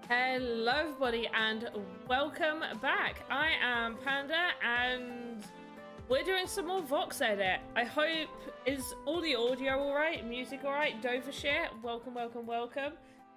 Hello everybody and welcome back. I am Panda and we're doing some more Voxedit. I hope, is all the audio alright? Music alright? Dover shit? Welcome, welcome, welcome.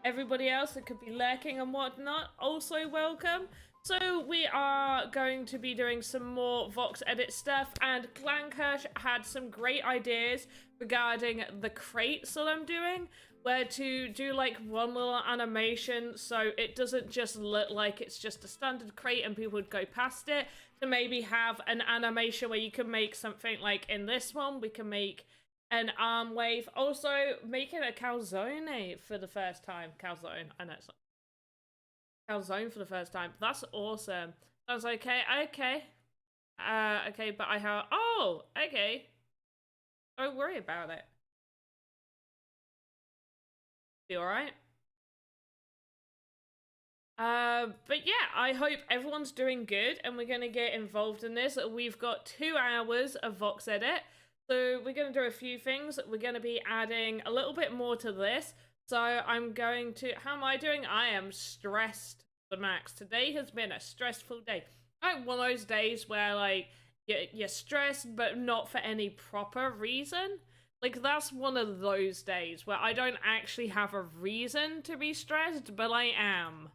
Everybody else that could be lurking and whatnot, also welcome. So we are going to be doing some more Voxedit stuff, and Glankersh had some great ideas regarding the crates that I'm doing, where to do like one little animation so it doesn't just look like it's just a standard crate and people would go past it, to maybe have an animation where you can make something like in this one, we can make an arm wave. Also making a calzone for the first time. Calzone, I know it's not calzone for the first time. That's awesome. I was like, okay, but I have, oh, okay. Don't worry about it. Be alright. But yeah, I hope everyone's doing good and we're going to get involved in this. We've got 2 hours of Voxedit, so we're going to do a few things. We're going to be adding a little bit more to this. So I'm going to, how am I doing? I am stressed to the max. Today has been a stressful day. Like one of those days where like you're stressed but not for any proper reason. Like, that's one of those days where I don't actually have a reason to be stressed, but I am.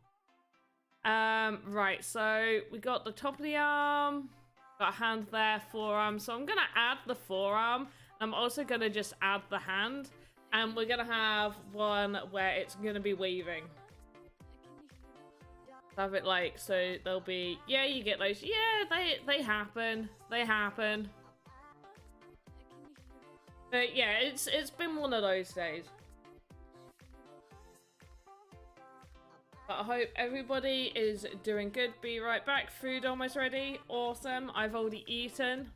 Right, so we got the top of the arm, got a hand there, forearm. So I'm gonna add the forearm. I'm also gonna just add the hand, and we're gonna have one where it's gonna be waving. Have it like, so there'll be, yeah, you get those, yeah, they happen, they happen. But yeah, it's been one of those days. But I hope everybody is doing good. Be right back. Food almost ready. Awesome. I've already eaten.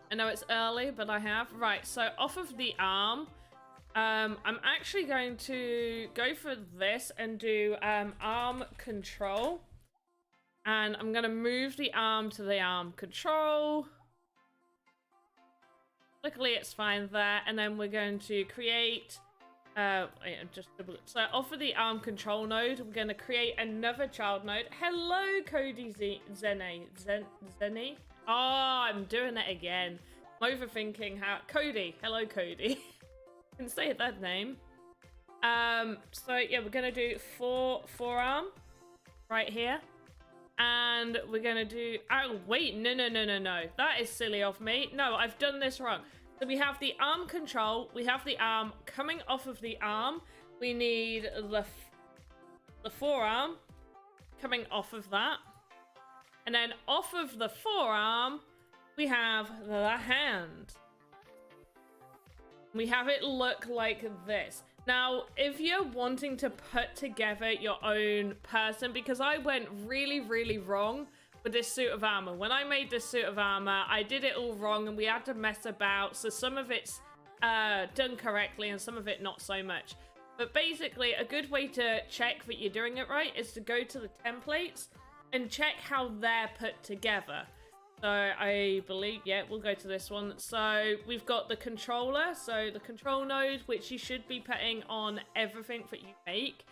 I know it's early, but I have. Right, so off of the arm, I'm actually going to go for this and do arm control. And I'm going to move the arm to the arm control. Luckily it's fine there, and then we're going to create, just double it. So off of the arm control node, we're going to create another child node. Hello, Cody Zenny. Oh, I'm doing it again. I'm overthinking how, Cody. Hello, Cody. Can say that name. So yeah, we're going to do forearm right here. And we're gonna do, oh wait, no. That is silly of me. No, I've done this wrong. So we have the arm control, we have the arm coming off of the arm. We need the forearm coming off of that. And then off of the forearm, we have the hand. We have it look like this. Now, if you're wanting to put together your own person, because I went really, really wrong with this suit of armor. When I made this suit of armor, I did it all wrong and we had to mess about. So some of it's done correctly and some of it not so much. But basically, a good way to check that you're doing it right is to go to the templates and check how they're put together. So I believe, yeah, we'll go to this one. So we've got the controller, so the control node, which you should be putting on everything that you make.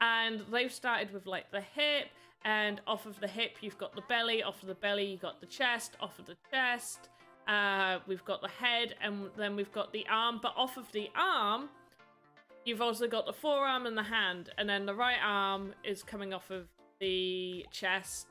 And they've started with like the hip, and off of the hip you've got the belly, off of the belly you've got the chest, off of the chest we've got the head, and then we've got the arm. But off of the arm, you've also got the forearm and the hand, and then the right arm is coming off of the chest.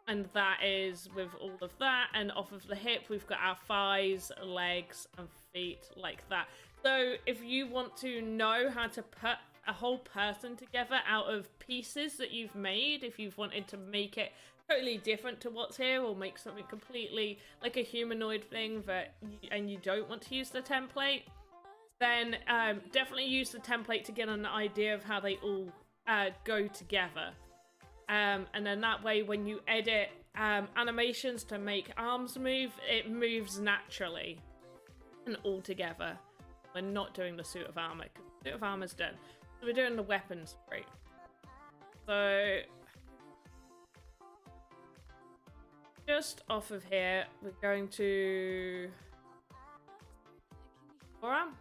And that is with all of that, and off of the hip we've got our thighs, legs and feet like that. So if you want to know how to put a whole person together out of pieces that you've made, if you've wanted to make it totally different to what's here, or make something completely like a humanoid thing and you don't want to use the template, then definitely use the template to get an idea of how they all go together. And then that way when you edit animations to make arms move, it moves naturally and all together. We're not doing the suit of armor, because the suit of armor's done. So we're doing the weapons. Great. So just off of here, we're going to forearm.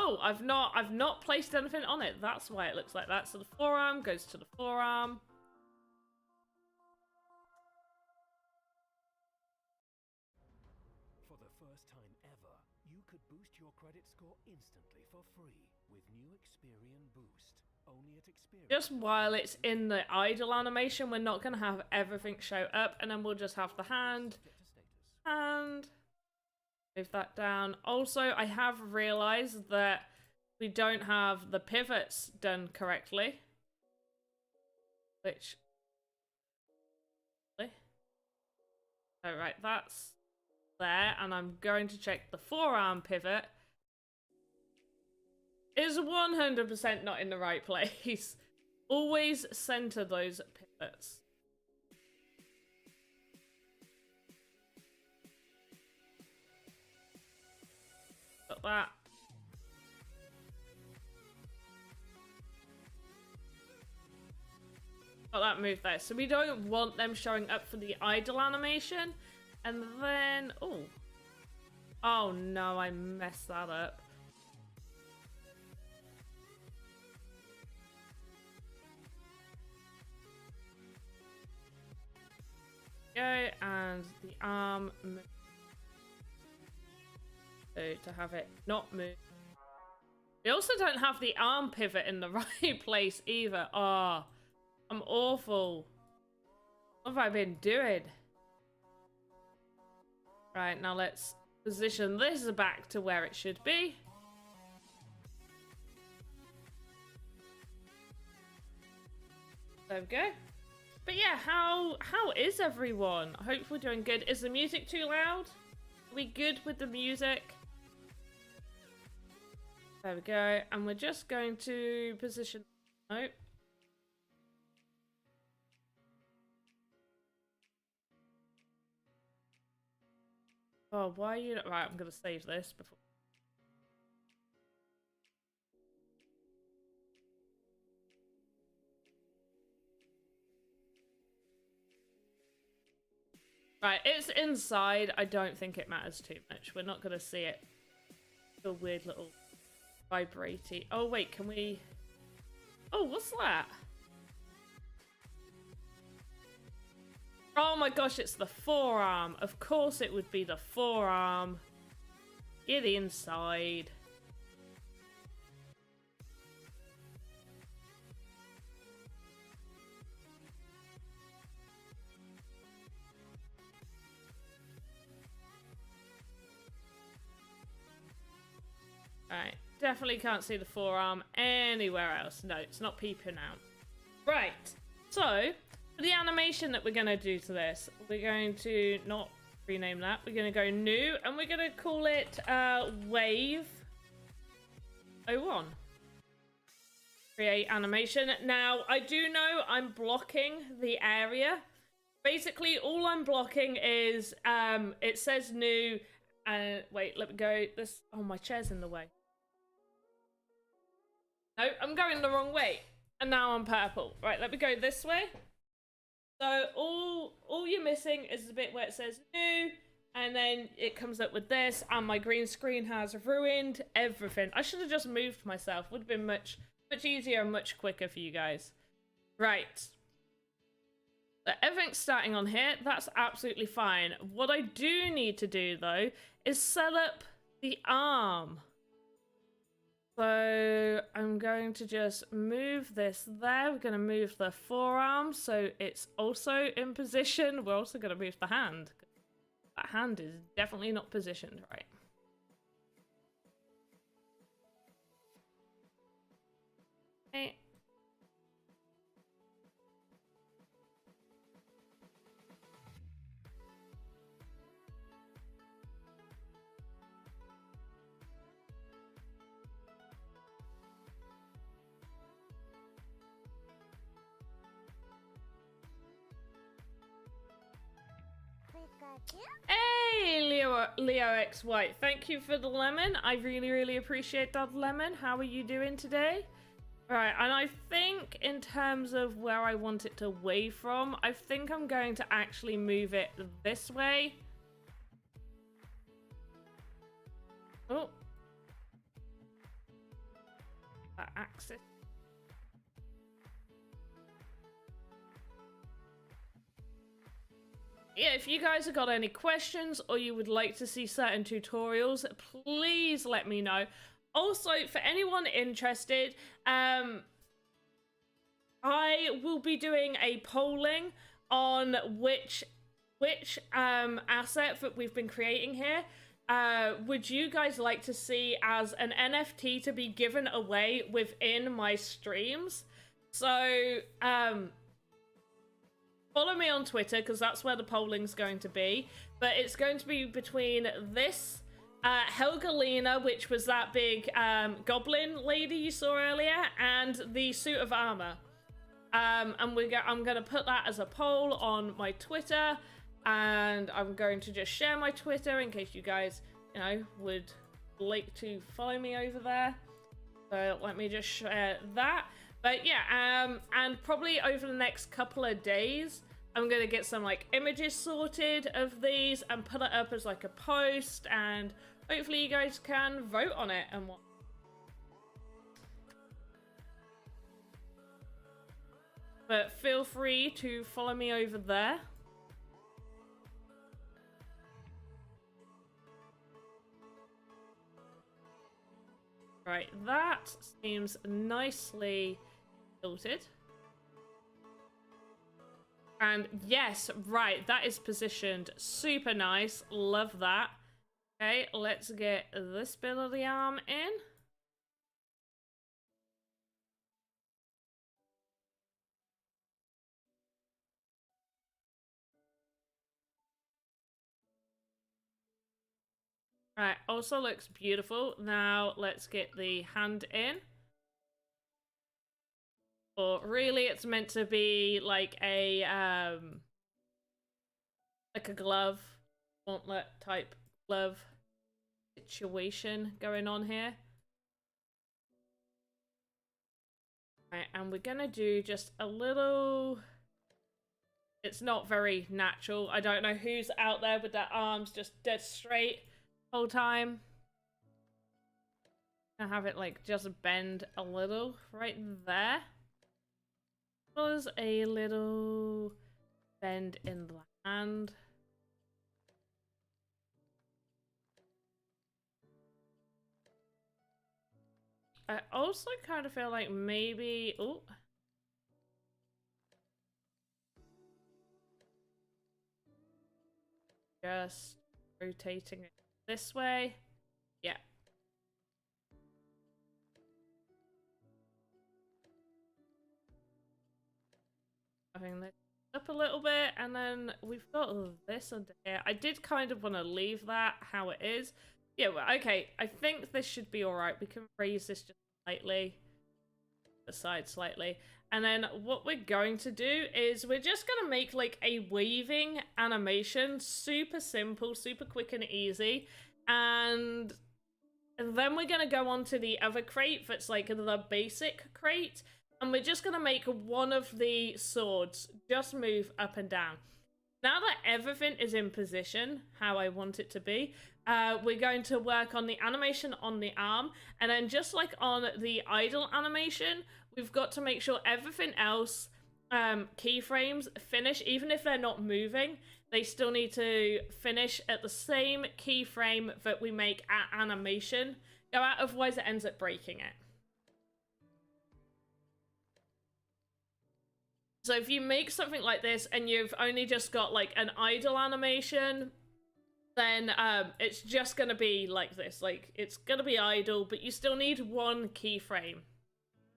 Oh, I've not placed anything on it. That's why it looks like that. So the forearm goes to the forearm. For the first time ever, you could boost your credit score instantly for free with new Experian Boost. Only at Experian. Just while it's in the idle animation, we're not going to have everything show up, and then we'll just have the hand. And move that down. Also, I have realized that we don't have the pivots done correctly. Which... Oh, right, that's there, and I'm going to check the forearm pivot. Is 100% not in the right place. Always center those pivots. Got that. Got that move there. So we don't want them showing up for the idle animation. And then... Oh. Oh no, I messed that up. Go, and the arm move. So to have it not move. We also don't have the arm pivot in the right place either. Oh, I'm awful. What have I been doing? Right, now let's position this back to where it should be. There we go. But yeah, how is everyone? I hope we're doing good. Is the music too loud? Are we good with the music? There we go. And we're just going to position... Nope. Oh, why are you... Right, I'm going to save this before... Right, it's inside. I don't think it matters too much. We're not going to see it. A weird little vibraty. Oh, wait, can we... Oh, what's that? Oh my gosh, it's the forearm. Of course it would be the forearm. Get inside. Alright, definitely can't see the forearm anywhere else. No, it's not peeping out. Right, so for the animation that we're going to do to this, we're going to not rename that. We're going to go new, and we're going to call it Wave 01. Create animation. Now, I do know I'm blocking the area. Basically, all I'm blocking is, it says new, and wait, let me go. This, oh, my chair's in the way. No, I'm going the wrong way. And now I'm purple. Right, let me go this way. So all you're missing is the bit where it says new, and then it comes up with this, and my green screen has ruined everything. I should have just moved myself. Would have been much easier and much quicker for you guys. Right. So everything's starting on here. That's absolutely fine. What I do need to do, though, is set up the arm. So I'm going to just move this there. We're going to move the forearm so it's also in position. We're also going to move the hand. That hand is definitely not positioned right. Okay. Hey, Leo X White, thank you for the lemon. I really appreciate that lemon. How are you doing today? Right, and I think in terms of where I want it to wave from, I think I'm going to actually move it this way. Oh. axis. Yeah, if you guys have got any questions or you would like to see certain tutorials, please let me know. Also, for anyone interested, I will be doing a polling on which asset that we've been creating here would you guys like to see as an NFT to be given away within my streams. So follow me on Twitter because that's where the polling's going to be, but it's going to be between this Helgalina, which was that big goblin lady you saw earlier, and the suit of armor. And I'm going to put that as a poll on my Twitter, and I'm going to just share my Twitter in case you guys, you know, would like to follow me over there. So let me just share that. But yeah, and probably over the next couple of days, I'm going to get some like images sorted of these and put it up as like a post, and hopefully you guys can vote on it and what. But feel free to follow me over there. Right, that seems nicely filtered. And yes, right, that is positioned super nice. Love that. Okay, let's get this bit of the arm in. Right, also looks beautiful. Now let's get the hand in. Or really it's meant to be like a glove, gauntlet type glove situation going on here. Right, and we're gonna do just a little... It's not very natural. I don't know who's out there with their arms just dead straight whole time. I have it like just bend a little right there. There's a little bend in the hand. I also kind of feel like maybe... Oh. Just rotating it this way. Yeah. Having this up a little bit, and then we've got this under here. I did kind of want to leave that how it is. Yeah, well, okay. I think this should be alright. We can raise this just slightly. The side slightly. And then what we're going to do is we're just going to make like a waving animation. Super simple, super quick and easy. And then we're going to go on to the other crate that's like the basic crate. And we're just going to make one of the swords just move up and down. Now that everything is in position, how I want it to be, we're going to work on the animation on the arm. And then just like on the idle animation, we've got to make sure everything else, keyframes, finish. Even if they're not moving, they still need to finish at the same keyframe that we make at animation go out, otherwise it ends up breaking it. So if you make something like this and you've only just got like an idle animation, then it's just going to be like this. Like it's going to be idle, but you still need one keyframe.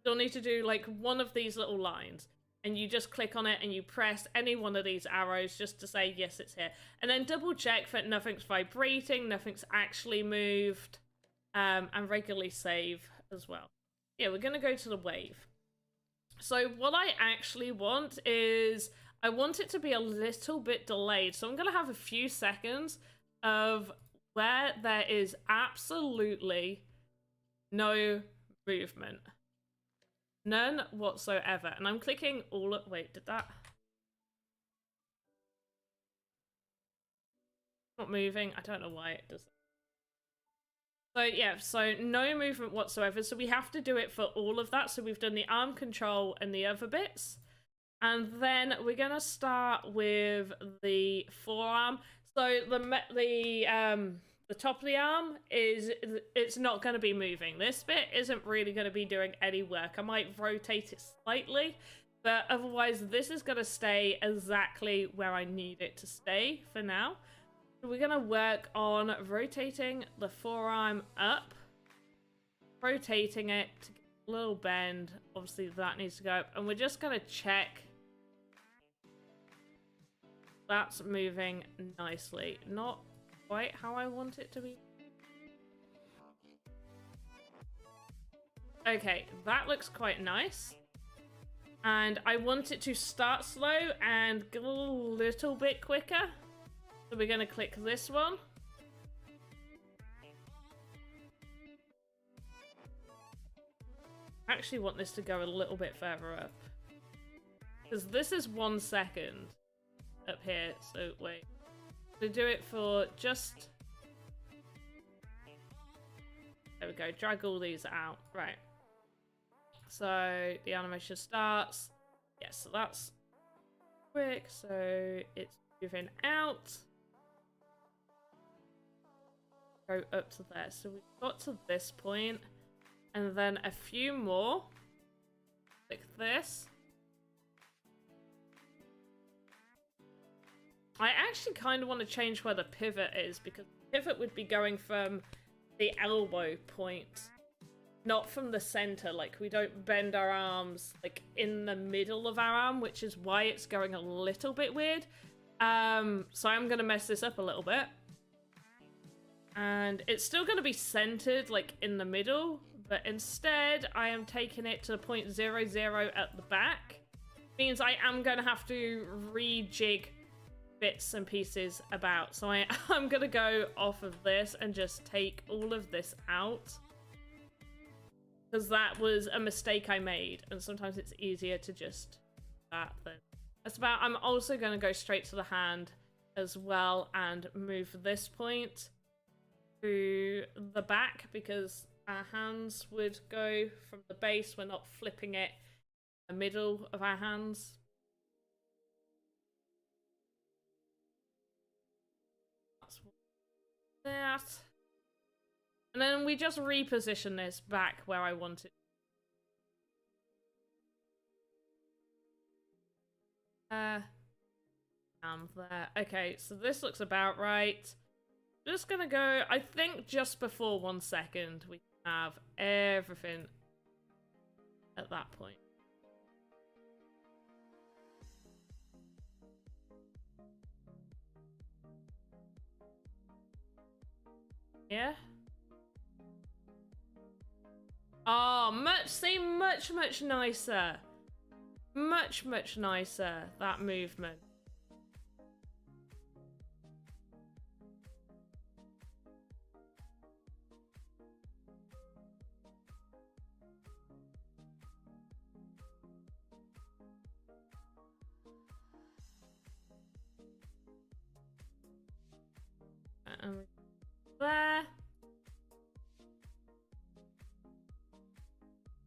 Still need to do like one of these little lines. And you just click on it and you press any one of these arrows just to say, yes, it's here. And then double check that nothing's vibrating, nothing's actually moved, and regularly save as well. Yeah, we're going to go to the wave. So what I actually want is, I want it to be a little bit delayed. So I'm going to have a few seconds of where there is absolutely no movement. None whatsoever. And I'm clicking all at, wait, did that? Not moving. I don't know why it does. So yeah, so no movement whatsoever. So we have to do it for all of that. So we've done the arm control and the other bits. And then we're gonna start with the forearm. So the top of the arm it's not gonna be moving. This bit isn't really gonna be doing any work. I might rotate it slightly, but otherwise this is gonna stay exactly where I need it to stay for now. So we're gonna work on rotating the forearm up, rotating it to get a little bend. Obviously that needs to go up, and we're just gonna check that's moving nicely. Not quite how I want it to be. Okay, that looks quite nice. And I want it to start slow and go a little bit quicker. So we're gonna click this one. I actually want this to go a little bit further up. Because this is 1 second up here, so wait. To do it for just... There we go, drag all these out. Right. So the animation starts. Yes, so that's quick, so it's moving out. Go up to there. So we've got to this point, and then a few more. Like this. I actually kind of want to change where the pivot is, because the pivot would be going from the elbow point, not from the center. Like, we don't bend our arms like in the middle of our arm, which is why it's going a little bit weird. So I'm gonna mess this up a little bit, and it's still gonna be centered like in the middle, but instead I am taking it to the 0.00 at the back. Means I am gonna have to rejig bits and pieces about. So I'm gonna go off of this and just take all of this out, because that was a mistake I made, and sometimes it's easier to just that than that's about. I'm also gonna go straight to the hand as well and move this point to the back, because our hands would go from the base. We're not flipping it in the middle of our hands. That, and then we just reposition this back where I want it. There. Okay, so this looks about right. Just gonna go, I think just before 1 second we can have everything at that point. Yeah. Oh, much nicer. Much nicer, that movement. There.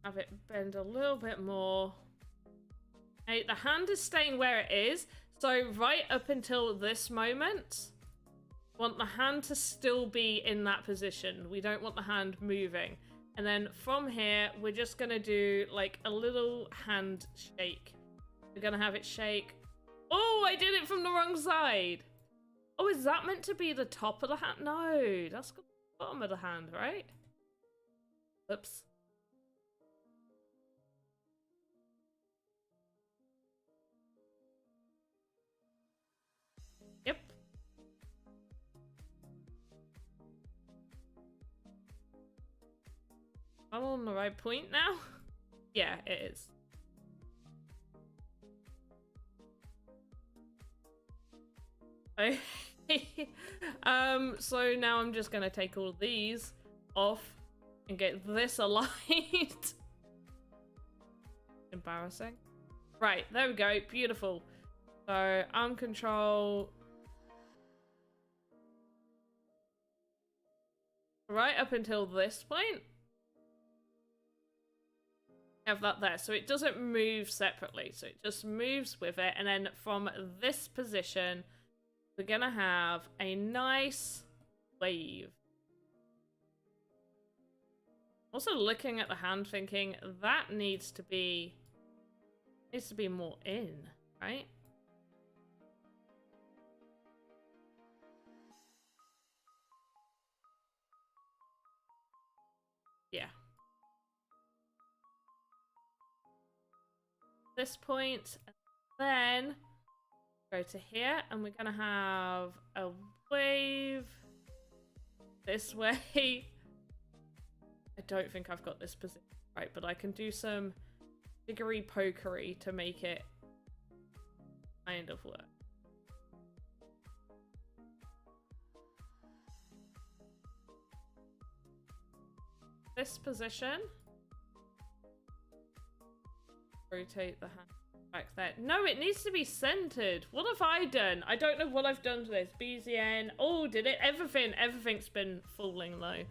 Have it bend a little bit more. Okay, the hand is staying where it is, so right up until this moment, want the hand to still be in that position. We don't want the hand moving. And then from here, we're just gonna do like a little hand shake. We're gonna have it shake. Oh, I did it from the wrong side. Oh, is that meant to be the top of the hand? No, that's the bottom of the hand, right? Oops. Yep. I'm on the right point now? Yeah, it is. So now I'm just gonna take all these off and get this aligned. Embarrassing. Right, there we go, beautiful. So arm control. right up until this point. Have that there, so it doesn't move separately, so it just moves with it, and then from this position we're gonna have a nice wave. Also looking at the hand thinking that needs to be more in, right? Yeah. This point, and then go to here, and we're gonna have a wave this way. I don't think I've got this position right, but I can do some jiggery pokery to make it kind of work. This position. Rotate the hand back there. No, it needs to be centered. What have I done? I don't know what I've done to this. BZN. Oh, did it? Everything's been falling though.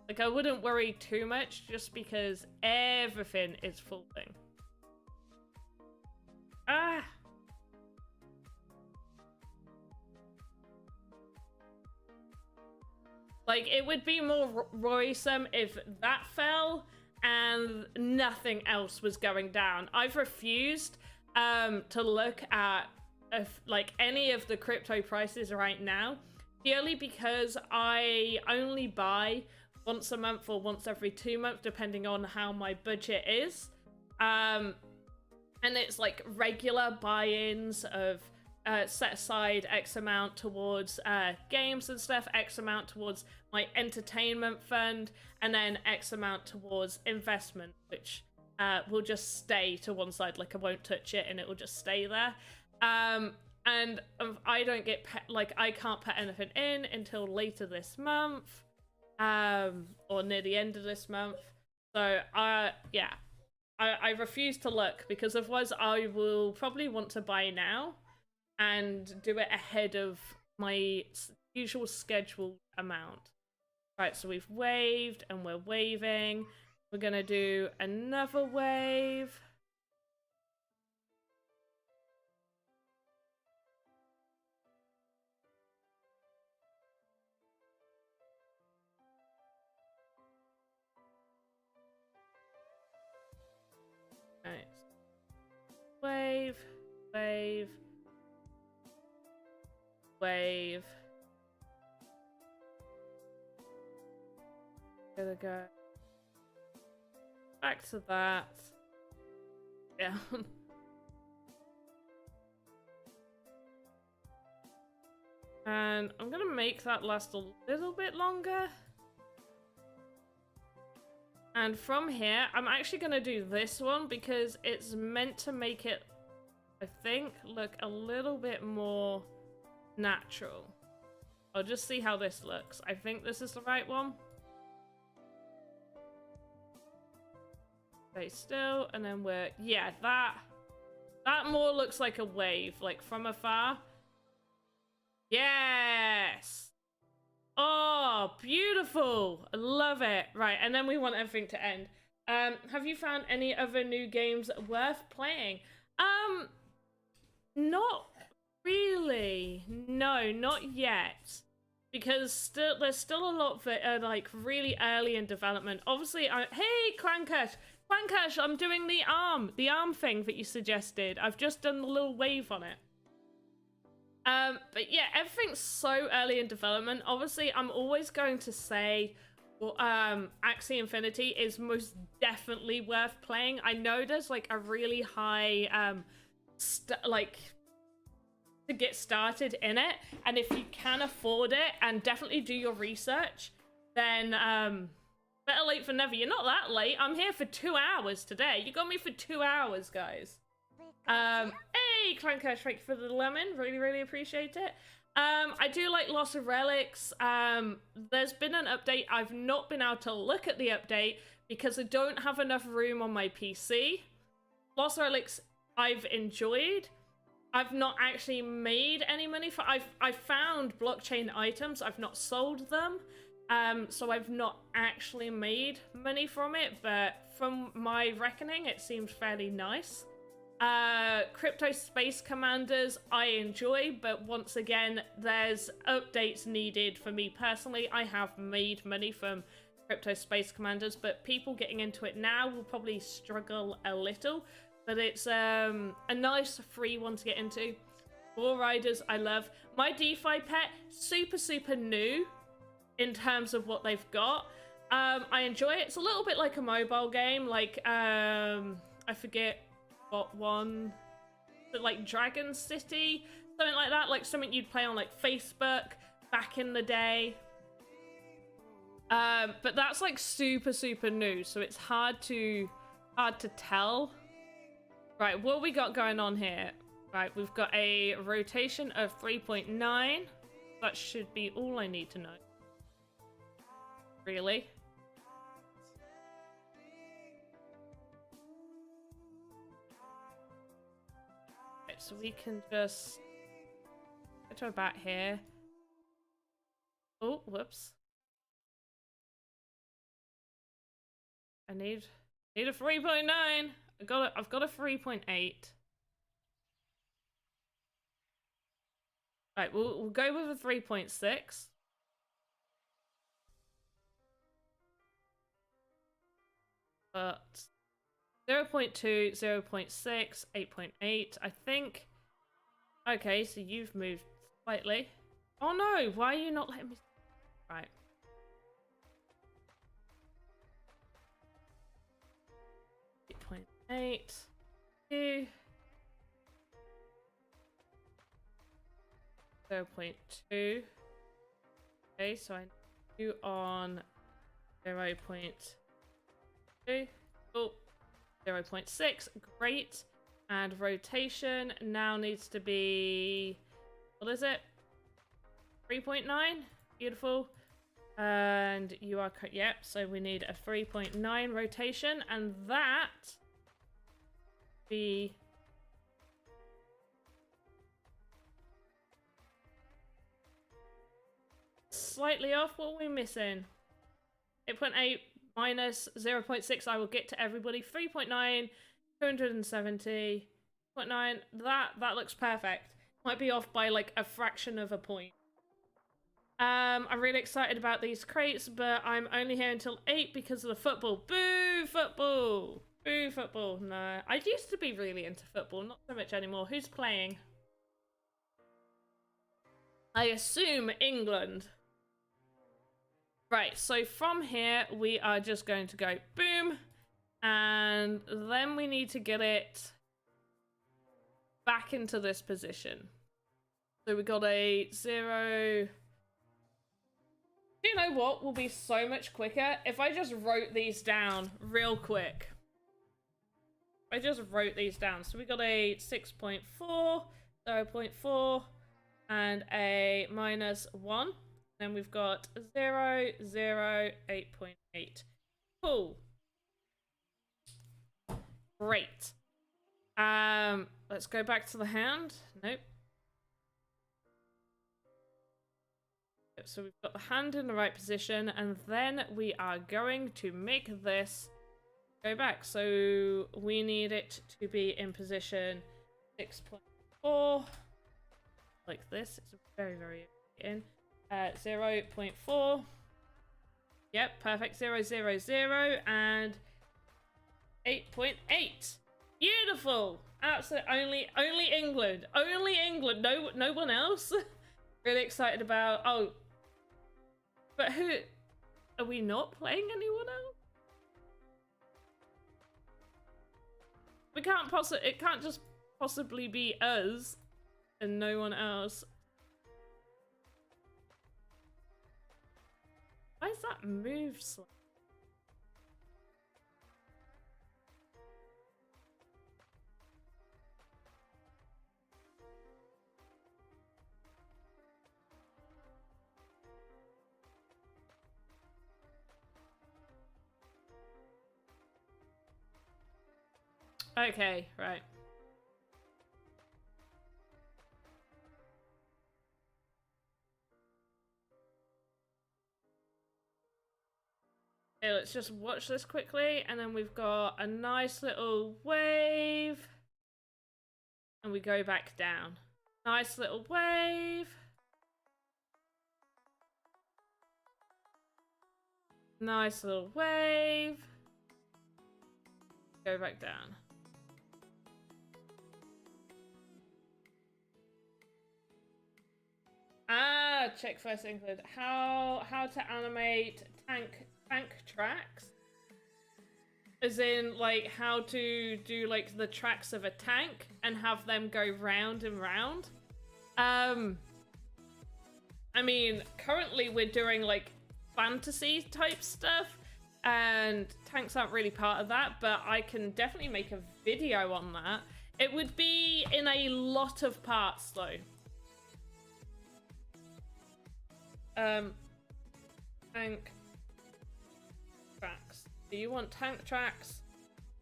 Like, I wouldn't worry too much just because everything is falling. Ah! Like, it would be more worrisome if that fell and nothing else was going down. I've refused to look at like any of the crypto prices right now, purely because I only buy once a month or once every 2 months, depending on how my budget is. And it's like regular buy-ins of set aside X amount towards games and stuff, X amount towards my entertainment fund, and then X amount towards investment, which will just stay to one side. Like, I won't touch it and it will just stay there. And I don't get I can't put anything in until later this month, or near the end of this month. So yeah, I refuse to look, because otherwise I will probably want to buy now and do it ahead of my usual scheduled amount. Right, so we've waved and we're waving. We're gonna do another wave. Right. Wave, wave, wave. Gonna go back to that. Down. And I'm gonna make that last a little bit longer. And from here, I'm actually gonna do this one because it's meant to make it, I think, look a little bit more natural. I'll just see how this looks. I think this is the right one. Stay still, and then we're, yeah, that more looks like a wave, like from afar. Yes! Oh, beautiful! I love it. Right, and then we want everything to end. Have you found any other new games worth playing? Not really. No, not yet. Because there's still a lot that are like really early in development. Obviously, hey, Crankash, I'm doing the arm thing that you suggested. I've just done the little wave on it. But yeah, everything's so early in development. Obviously, I'm always going to say, well, Axie Infinity is most definitely worth playing. I know there's like a really high, to get started in it, and if you can afford it and definitely do your research, then better late than never. You're not that late. I'm here for 2 hours today. You got me for 2 hours, guys. Hey, Clankash, thank you for the lemon. Really appreciate it. I do like Loss of Relics. There's been an update. I've not been able to look at the update because I don't have enough room on my PC. Lost Relics I've enjoyed. I've not actually made any money for. I've found blockchain items. I've not sold them. So I've not actually made money from it, but from my reckoning, it seemed fairly nice. Crypto Space Commanders I enjoy, but once again, there's updates needed for me personally. I have made money from Crypto Space Commanders, but people getting into it now will probably struggle a little, but it's a nice free one to get into. War Riders I love. My DeFi pet, super new in terms of what they've got. I enjoy it. It's a little bit like a mobile game, like I forget what one, but like Dragon City, something like that, like something you'd play on like Facebook back in the day. But that's like super new, so it's hard to tell. Right, what we got going on here? Right, we've got a rotation of 3.9. That should be all I need to know. Really? Right, so we can just get to about here. Oh, whoops. I need a 3.9. I've got a 3.8. Right, we'll go with a 3.6. But 0.2, 0.6, 8.8, I think. Okay, so you've moved slightly. Oh no, why are you not letting me? Right. Eight, 2, 0.2. Okay, so I do on 0.2. Oh, 0.6. Great. And rotation now needs to be, what is it? 3.9. Beautiful. And you are, yep, so we need a 3.9 rotation, and that be slightly off. What are we missing? 8.8 minus 0.6. I will get to everybody. 3.9, 270, 0.9. That looks perfect. Might be off by like a fraction of a point. I'm really excited about these crates, but I'm only here until 8 because of the football. Boo football! Boo football. No, I used to be really into football, not so much anymore. Who's playing? I assume England. Right, so from here, we are just going to go boom, and then we need to get it back into this position. So we got a 0... Do you know what will be so much quicker? If I just wrote these down real quick. I just wrote these down. So we got a 6.4, 0.4, and a -1. Then we've got 0, 0, 8.8. Cool. Great. Let's go back to the hand. Nope. So we've got the hand in the right position, and then we are going to make this go back. So we need it to be in position 6.4, like this. It's very in 0.4. Yep, perfect. 0, 0, 0, and 8.8. Beautiful. Absolutely. Only England. Only England. No one else. Really excited about. Oh. But who... Are we not playing anyone else? We can't possibly... It can't just possibly be us and no one else. Why is that move slow? Okay, right. Okay, let's just watch this quickly, and then we've got a nice little wave, and we go back down. Nice little wave. Nice little wave. Go back down. Ah, check first include how to animate tank tracks. As in, like, how to do, like, the tracks of a tank and have them go round and round. I mean, currently we're doing, like, fantasy type stuff, and tanks aren't really part of that, but I can definitely make a video on that. It would be in a lot of parts, though. Tank tracks. Do you want tank tracks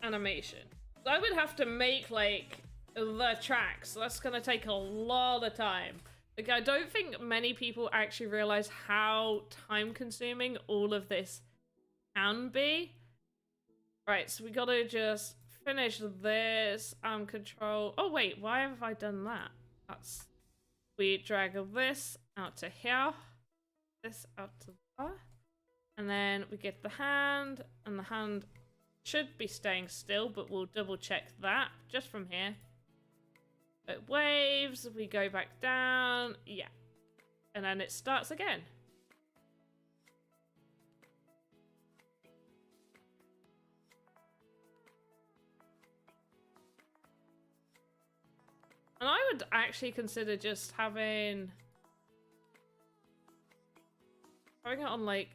animation? So I would have to make, like, the tracks. That's gonna take a lot of time. Like, I don't think many people actually realize how time consuming all of this can be. Right, so we gotta just finish this control. Oh wait, why have I done that? That's, we drag this out to here, this out to there, and then we get the hand, and the hand should be staying still, but we'll double check that just from here. It waves, we go back down, yeah, and then it starts again. And I would actually consider just having it on, like,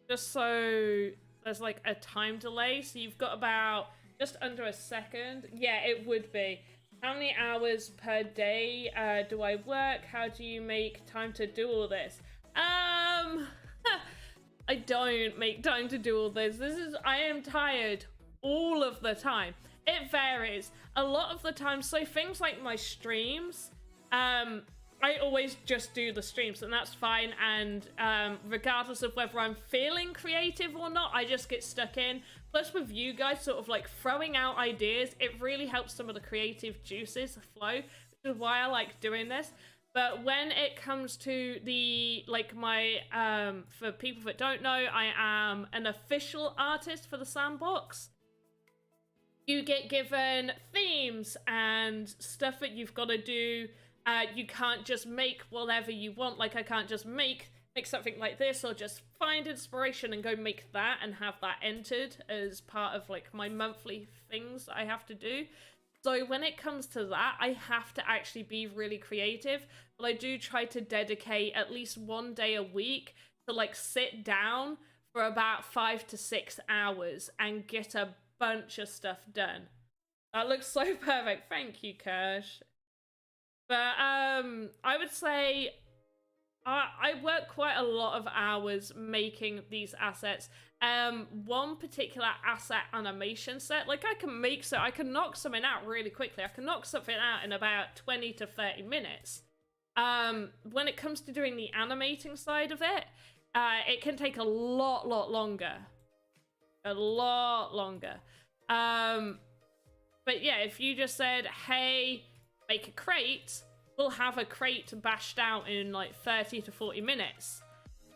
just so there's, like, a time delay, so you've got about just under a second. Yeah, it would be. How many hours per day do I work? How do you make time to do all this? I don't make time to do all this. I am tired all of the time. It varies. A lot of the time, so things like my streams, I always just do the streams, and that's fine, and regardless of whether I'm feeling creative or not, I just get stuck in. Plus with you guys sort of like throwing out ideas, it really helps some of the creative juices flow, which is why I like doing this. But when it comes to the, like, my, for people that don't know, I am an official artist for the Sandbox. You get given themes and stuff that you've got to do. You can't just make whatever you want. Like, I can't just make something like this, or just find inspiration and go make that and have that entered as part of, like, my monthly things I have to do. So when it comes to that, I have to actually be really creative, but I do try to dedicate at least one day a week to, like, sit down for about 5 to 6 hours and get a bunch of stuff done. That looks so perfect. Thank you, Kirsch. But I would say I work quite a lot of hours making these assets. One particular asset animation set, like, I can knock something out really quickly. I can knock something out in about 20 to 30 minutes. When it comes to doing the animating side of it, it can take a lot longer. A lot longer. But yeah, if you just said, hey, make a crate, we'll have a crate bashed out in like 30 to 40 minutes.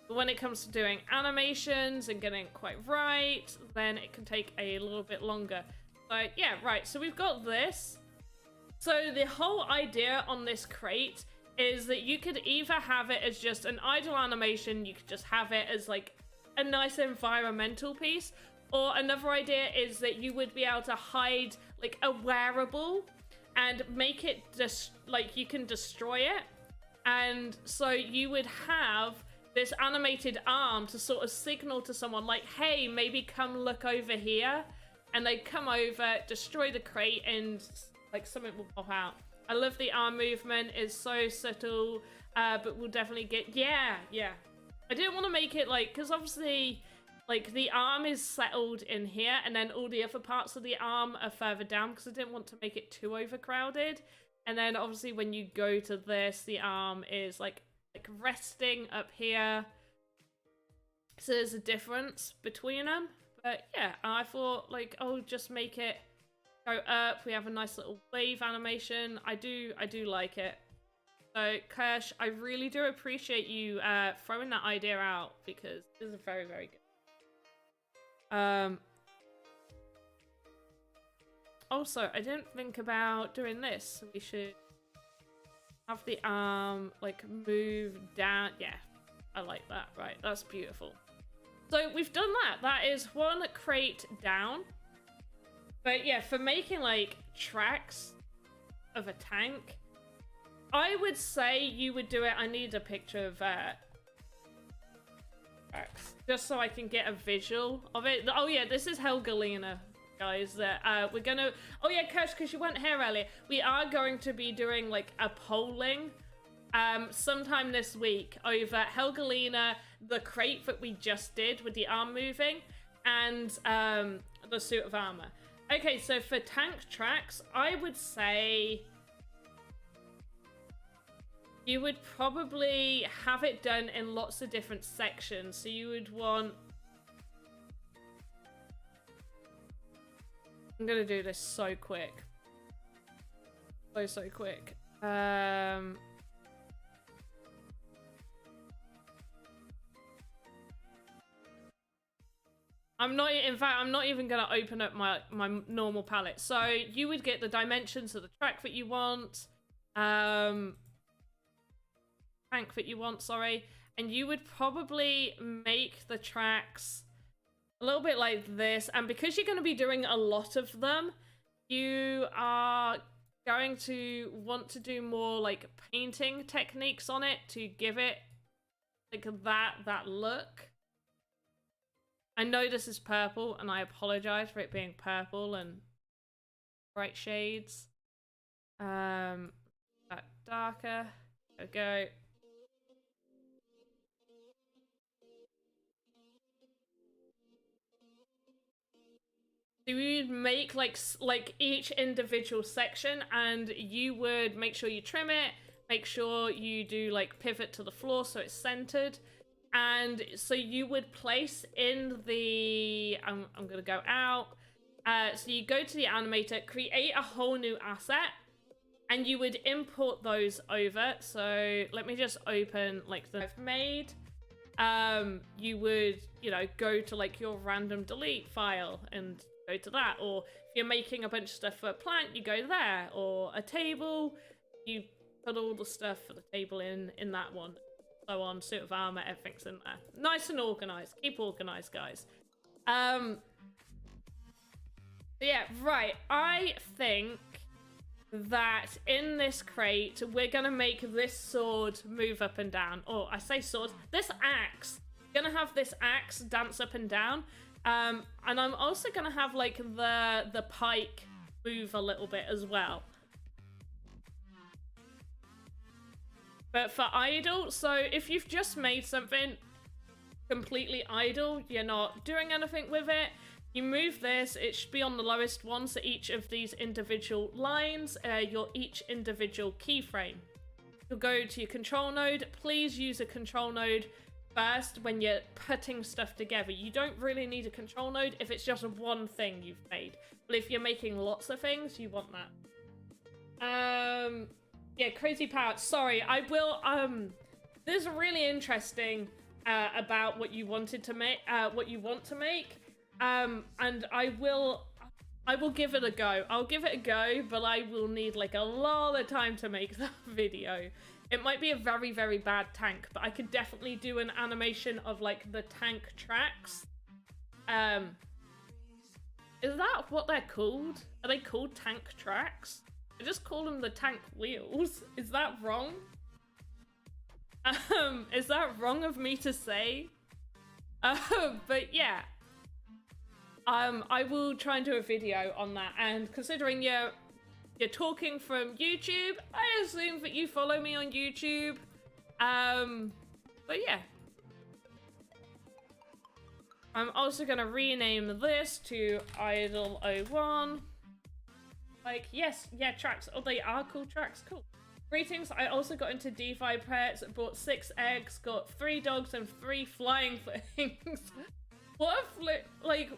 But when it comes to doing animations and getting it quite right, then it can take a little bit longer. So yeah, right, so we've got this. So the whole idea on this crate is that you could either have it as just an idle animation, you could just have it as like a nice environmental piece, or another idea is that you would be able to hide like a wearable and make it just like you can destroy it. And so you would have this animated arm to sort of signal to someone like, hey, maybe come look over here. And they come over, destroy the crate, and like something will pop out. I love the arm movement, it's so subtle, but we'll definitely get, yeah. I didn't want to make it like, because obviously like the arm is settled in here, and then all the other parts of the arm are further down because I didn't want to make it too overcrowded. And then obviously when you go to this, the arm is like resting up here. So there's a difference between them. But yeah, I thought like, oh, just make it go up. We have a nice little wave animation. I do like it. So Kirsch, I really do appreciate you throwing that idea out because this is very, very good. Also, I didn't think about doing this. So we should have the arm like move down. Yeah, I like that. Right, that's beautiful. So we've done that. That is one crate down. But yeah, for making like tracks of a tank, I would say you would do it. I need a picture of tracks just so I can get a visual of it. Oh yeah, this is Helgalina, guys. That we're gonna. Oh yeah, Kirsch, because you weren't here earlier. We are going to be doing like a polling sometime this week over Helgalina, the crate that we just did with the arm moving, and the suit of armor. Okay, so for tank tracks, I would say you would probably have it done in lots of different sections. So you would want... I'm gonna do this so quick. So quick. I'm not even gonna open up my normal palette. So you would get the dimensions of the track that you want, tank that you want, sorry, and you would probably make the tracks a little bit like this. And because you're going to be doing a lot of them, you are going to want to do more like painting techniques on it to give it like that look. I know this is purple, and I apologize for it being purple and bright shades. That darker. There we go. So you would make like each individual section, and you would make sure you trim it, make sure you do like pivot to the floor so it's centered. And so you would place in the, I'm gonna go out. So you go to the animator, create a whole new asset, and you would import those over. So let me just open like the I've made. You would, you know, go to like your random delete file and go to that. Or if you're making a bunch of stuff for a plant, you go there. Or a table, you put all the stuff for the table in that one. So on, suit of armor, everything's in there. Nice and organized. Keep organized, guys. Yeah, right. I think that in this crate, we're gonna make this sword move up and down. Or I say sword, this axe. Gonna have this axe dance up and down. And I'm also gonna have like the pike move a little bit as well. But for idle, so if you've just made something completely idle, you're not doing anything with it, you move this, it should be on the lowest one, so each of these individual lines, your each individual keyframe. You'll go to your control node. Please use a control node first when you're putting stuff together. You don't really need a control node if it's just one thing you've made. But if you're making lots of things, you want that. Yeah, crazy power. Sorry, I will, this is really interesting, about what you wanted to make, what you want to make. And I will give it a go. I'll give it a go, but I will need like a lot of time to make that video. It might be a very, very bad tank, but I could definitely do an animation of like the tank tracks. Is that what they're called? Are they called tank tracks? I just call them the tank wheels. Is that wrong? Is that wrong of me to say? But yeah. I will try and do a video on that. And considering you're talking from YouTube, I assume that you follow me on YouTube. But yeah. I'm also gonna rename this to Idle01. Like, yes, yeah, tracks. Oh, they are cool tracks. Cool. Greetings. I also got into DeFi pets, bought 6 eggs, got 3 dogs and 3 flying things. What if, like,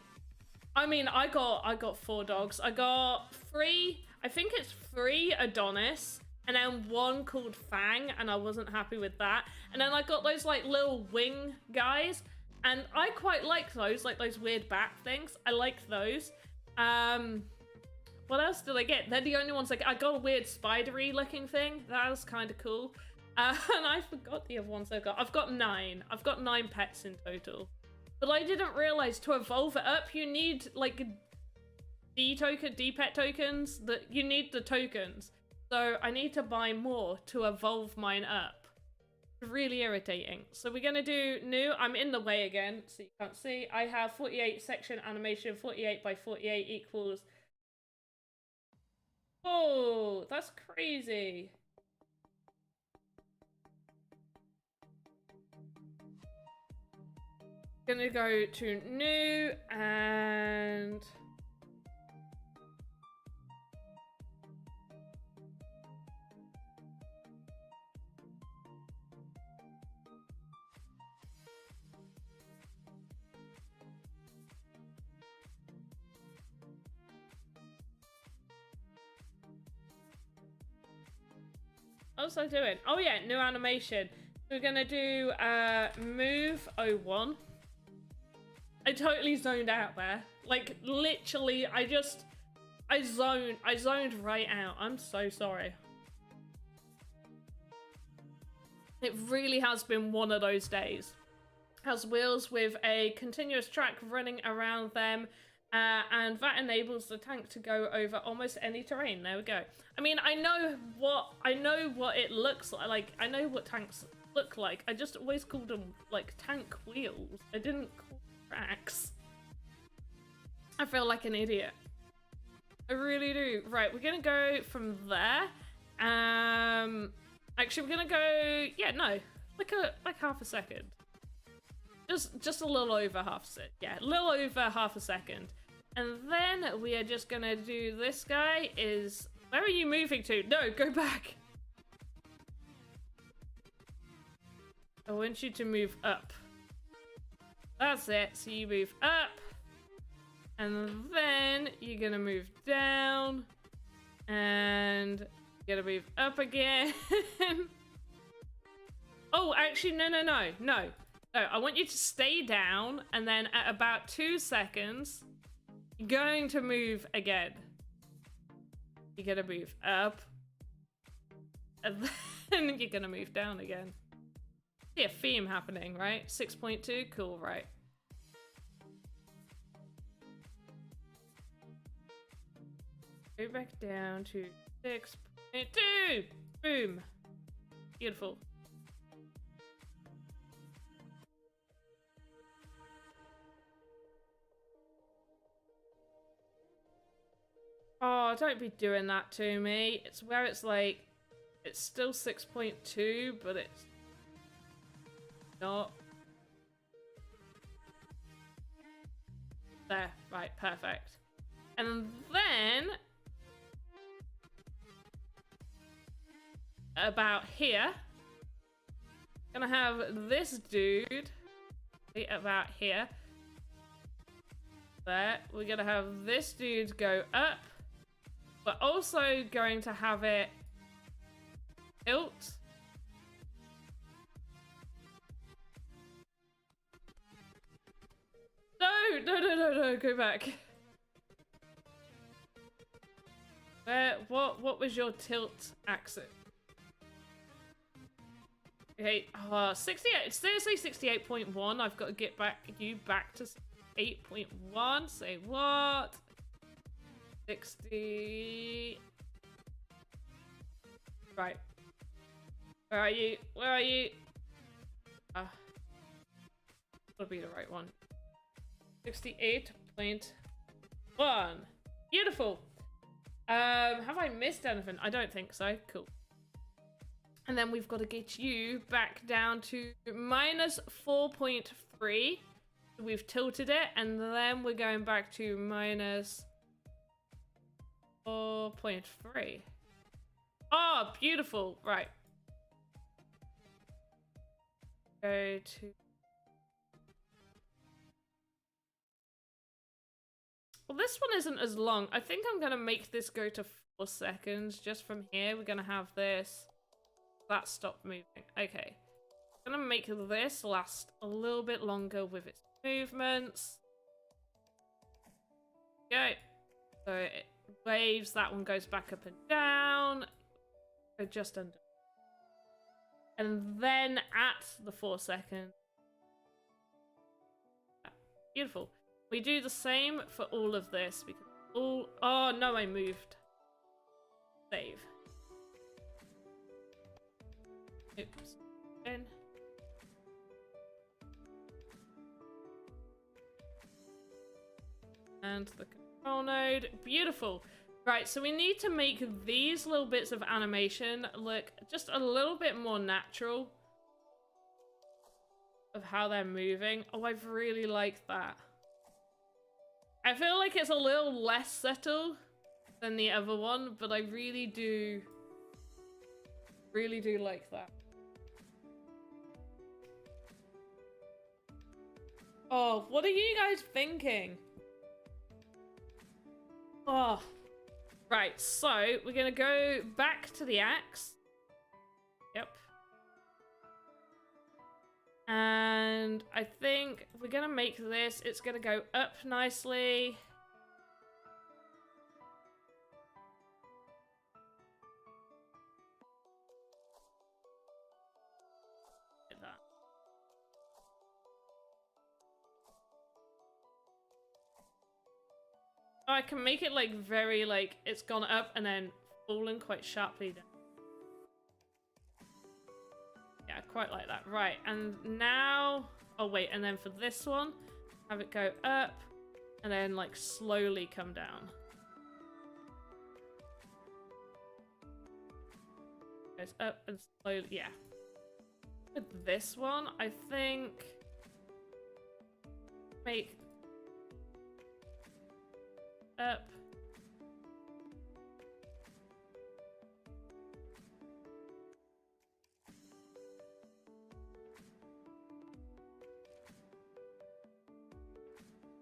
I mean, I got 4 dogs. I got 3, I think it's 3 Adonis, and then 1 called Fang, and I wasn't happy with that. And then I got those, like, little wing guys, and I quite like those, like those weird bat things. I like those. What else did I get? They're the only ones. Like, I got a weird spidery looking thing. That was kind of cool. And I forgot the other ones I got. I've got 9. I've got 9 pets in total. But I didn't realize to evolve it up, you need like D-pet tokens. That you need the tokens. So I need to buy more to evolve mine up. Really irritating. So we're gonna do new. I'm in the way again, so you can't see. I have 48 section animation. 48 by 48 equals. Oh, that's crazy. Gonna go to new and what was I doing? Oh yeah, new animation. We're gonna do move 01. I totally zoned out there. Like literally, I zoned right out. I'm so sorry. It really has been one of those days. Has wheels with a continuous track running around them, and that enables the tank to go over almost any terrain. There we go. I mean, I know what it looks like. Like, I know what tanks look like. I just always called them like tank wheels. I didn't call them tracks. I feel like an idiot. I really do. Right, we're gonna go from there. Actually, we're gonna go. Yeah, no, like half a second. Just a little over half a second. Yeah, a little over half a second. And then we are just gonna do this guy is... Where are you moving to? No, go back. I want you to move up. That's it. So you move up. And then you're gonna move down. And you're gonna move up again. Oh, actually, no. No, I want you to stay down, and then at about 2 seconds, you're going to move again. You're gonna move up, and then you're gonna move down again. See a theme happening, right? 6.2, cool, right? Go back down to 6.2, boom, beautiful. Oh, don't be doing that to me. It's where it's like, it's still 6.2, but it's not. There, right, perfect. And then, about here, gonna have this dude about here. There, we're gonna have this dude go up. We're also going to have it tilt. No, go back. What was your tilt axis? Okay, 68, it's seriously 68.1. I've got to get you back to 8.1. Say what? 60. Right. Where are you? Where are you? That'll be the right one. 68.1. Beautiful. Have I missed anything? I don't think so. Cool. And then we've got to get you back down to -4.3. we've tilted it, and then we're going back to minus 4.3. Oh, beautiful. Right. Go to... Well, this one isn't as long. I think I'm going to make this go to 4 seconds. Just from here, we're going to have this. That stopped moving. Okay. I'm going to make this last a little bit longer with its movements. Go. So it waves. That one goes back up and down. Go just under. And then at the 4 seconds. Beautiful. We do the same for all of this because all... Oh, no, I moved. Save. Oops. In. And the control node. Beautiful. Right, so we need to make these little bits of animation look just a little bit more natural of how they're moving. Oh, I've really liked that. I feel like it's a little less subtle than the other one, but I really do like that. Oh, what are you guys thinking? Oh, right, so we're gonna go back to the axe. Yep. And I think we're gonna make this, it's gonna go up nicely. Like that. Oh, I can make it like very like, it's gone up and then fallen quite sharply down. Yeah, quite like that. Right, and now... Oh, wait, and then for this one, have it go up, and then, like, slowly come down. Goes up and slowly... Yeah. With this one, I think... Make... Up...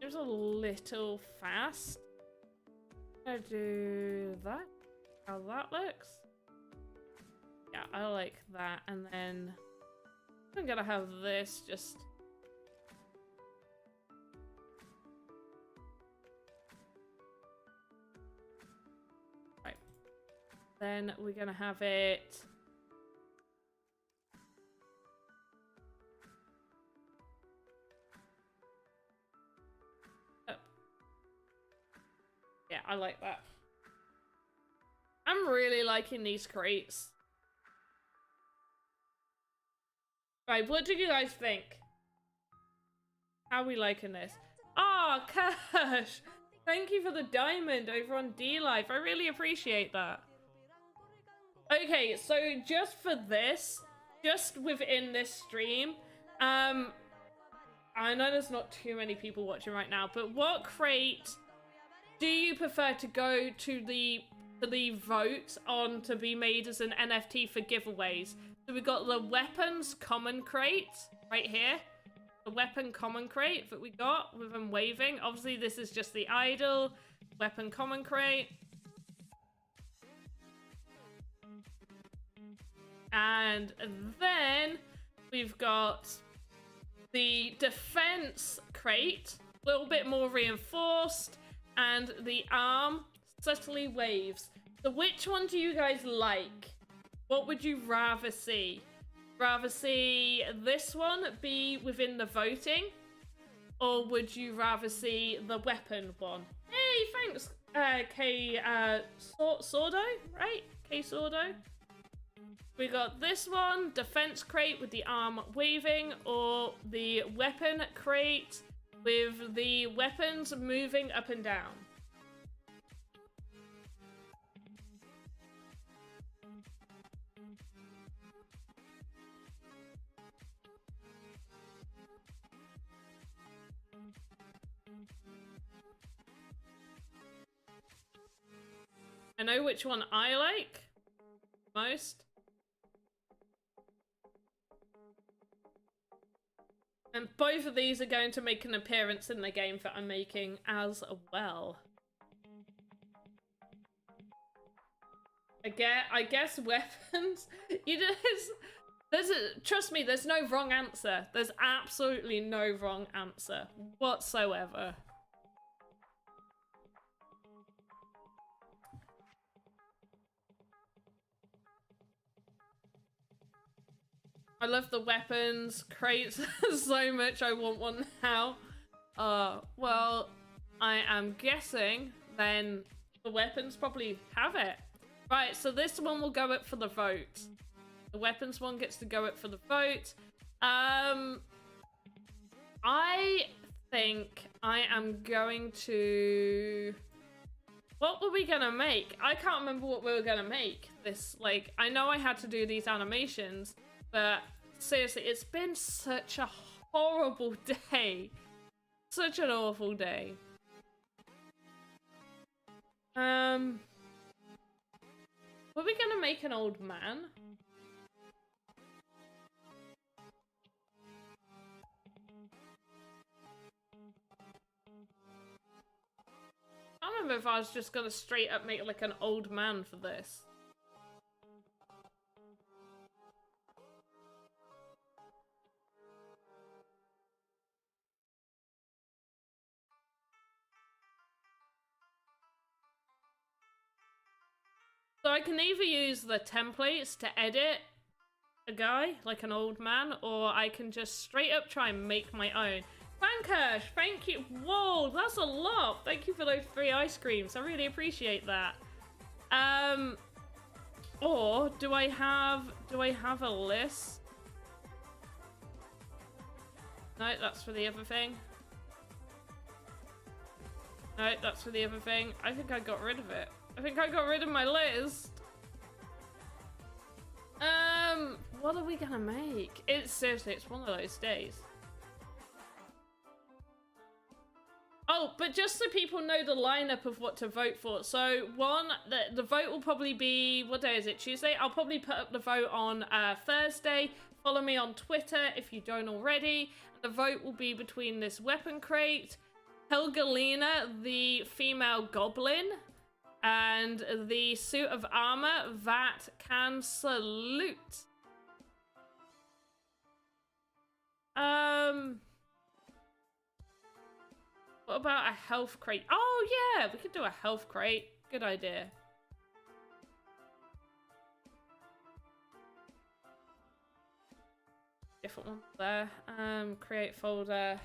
It was a little fast. I'm gonna do that. How that looks. Yeah, I like that. And then I'm gonna have this just... Right. Then we're gonna have it... Yeah, I like that. I'm really liking these crates. Right, what do you guys think? How are we liking this? Oh, Cash! Thank you for the diamond over on D-Life. I really appreciate that. Okay, so just for this, just within this stream, I know there's not too many people watching right now, but what crate do you prefer to go to the vote on to be made as an NFT for giveaways? So we've got the weapons common crate right here. The weapon common crate that we got with them waving. Obviously, this is just the idle weapon common crate. And then we've got the defense crate, a little bit more reinforced. And the arm subtly waves. So which one do you guys like? What would you rather see? Rather see this one be within the voting? Or would you rather see the weapon one? Hey, thanks, K, Sordo, right? K Sordo. We got this one, defense crate with the arm waving, or the weapon crate with the weapons moving up and down. I know which one I like most. And both of these are going to make an appearance in the game that I'm making as well. I guess weapons. You just trust me, there's no wrong answer. There's absolutely no wrong answer whatsoever. I love the weapons crates so much. I want one now. Well, I am guessing then the weapons probably have it. Right, so this one will go up for the vote. The weapons one gets to go up for the vote. I think I am going to... What were we gonna make? I can't remember what we were gonna make. This, like, I know I had to do these animations, but seriously, it's been such a horrible day. Such an awful day. Were we gonna make an old man? I don't remember if I was just gonna straight up make like an old man for this. So I can either use the templates to edit a guy, like an old man, or I can just straight up try and make my own. Fankash, thank you. Whoa, that's a lot. Thank you for those 3 ice creams. I really appreciate that. Or do I have a list? No, that's for the other thing. No, that's for the other thing. I think I got rid of it. I think I got rid of my list. What are we gonna make? It's seriously, it's one of those days. Oh, but just so people know the lineup of what to vote for. So one, the vote will probably be, what day is it? Tuesday? I'll probably put up the vote on Thursday. Follow me on Twitter if you don't already. The vote will be between this weapon crate, Helgalina, the female goblin, and the suit of armor that can salute. What about a health crate? Oh yeah, we could do a health crate. Good idea. Different one there. Create folder.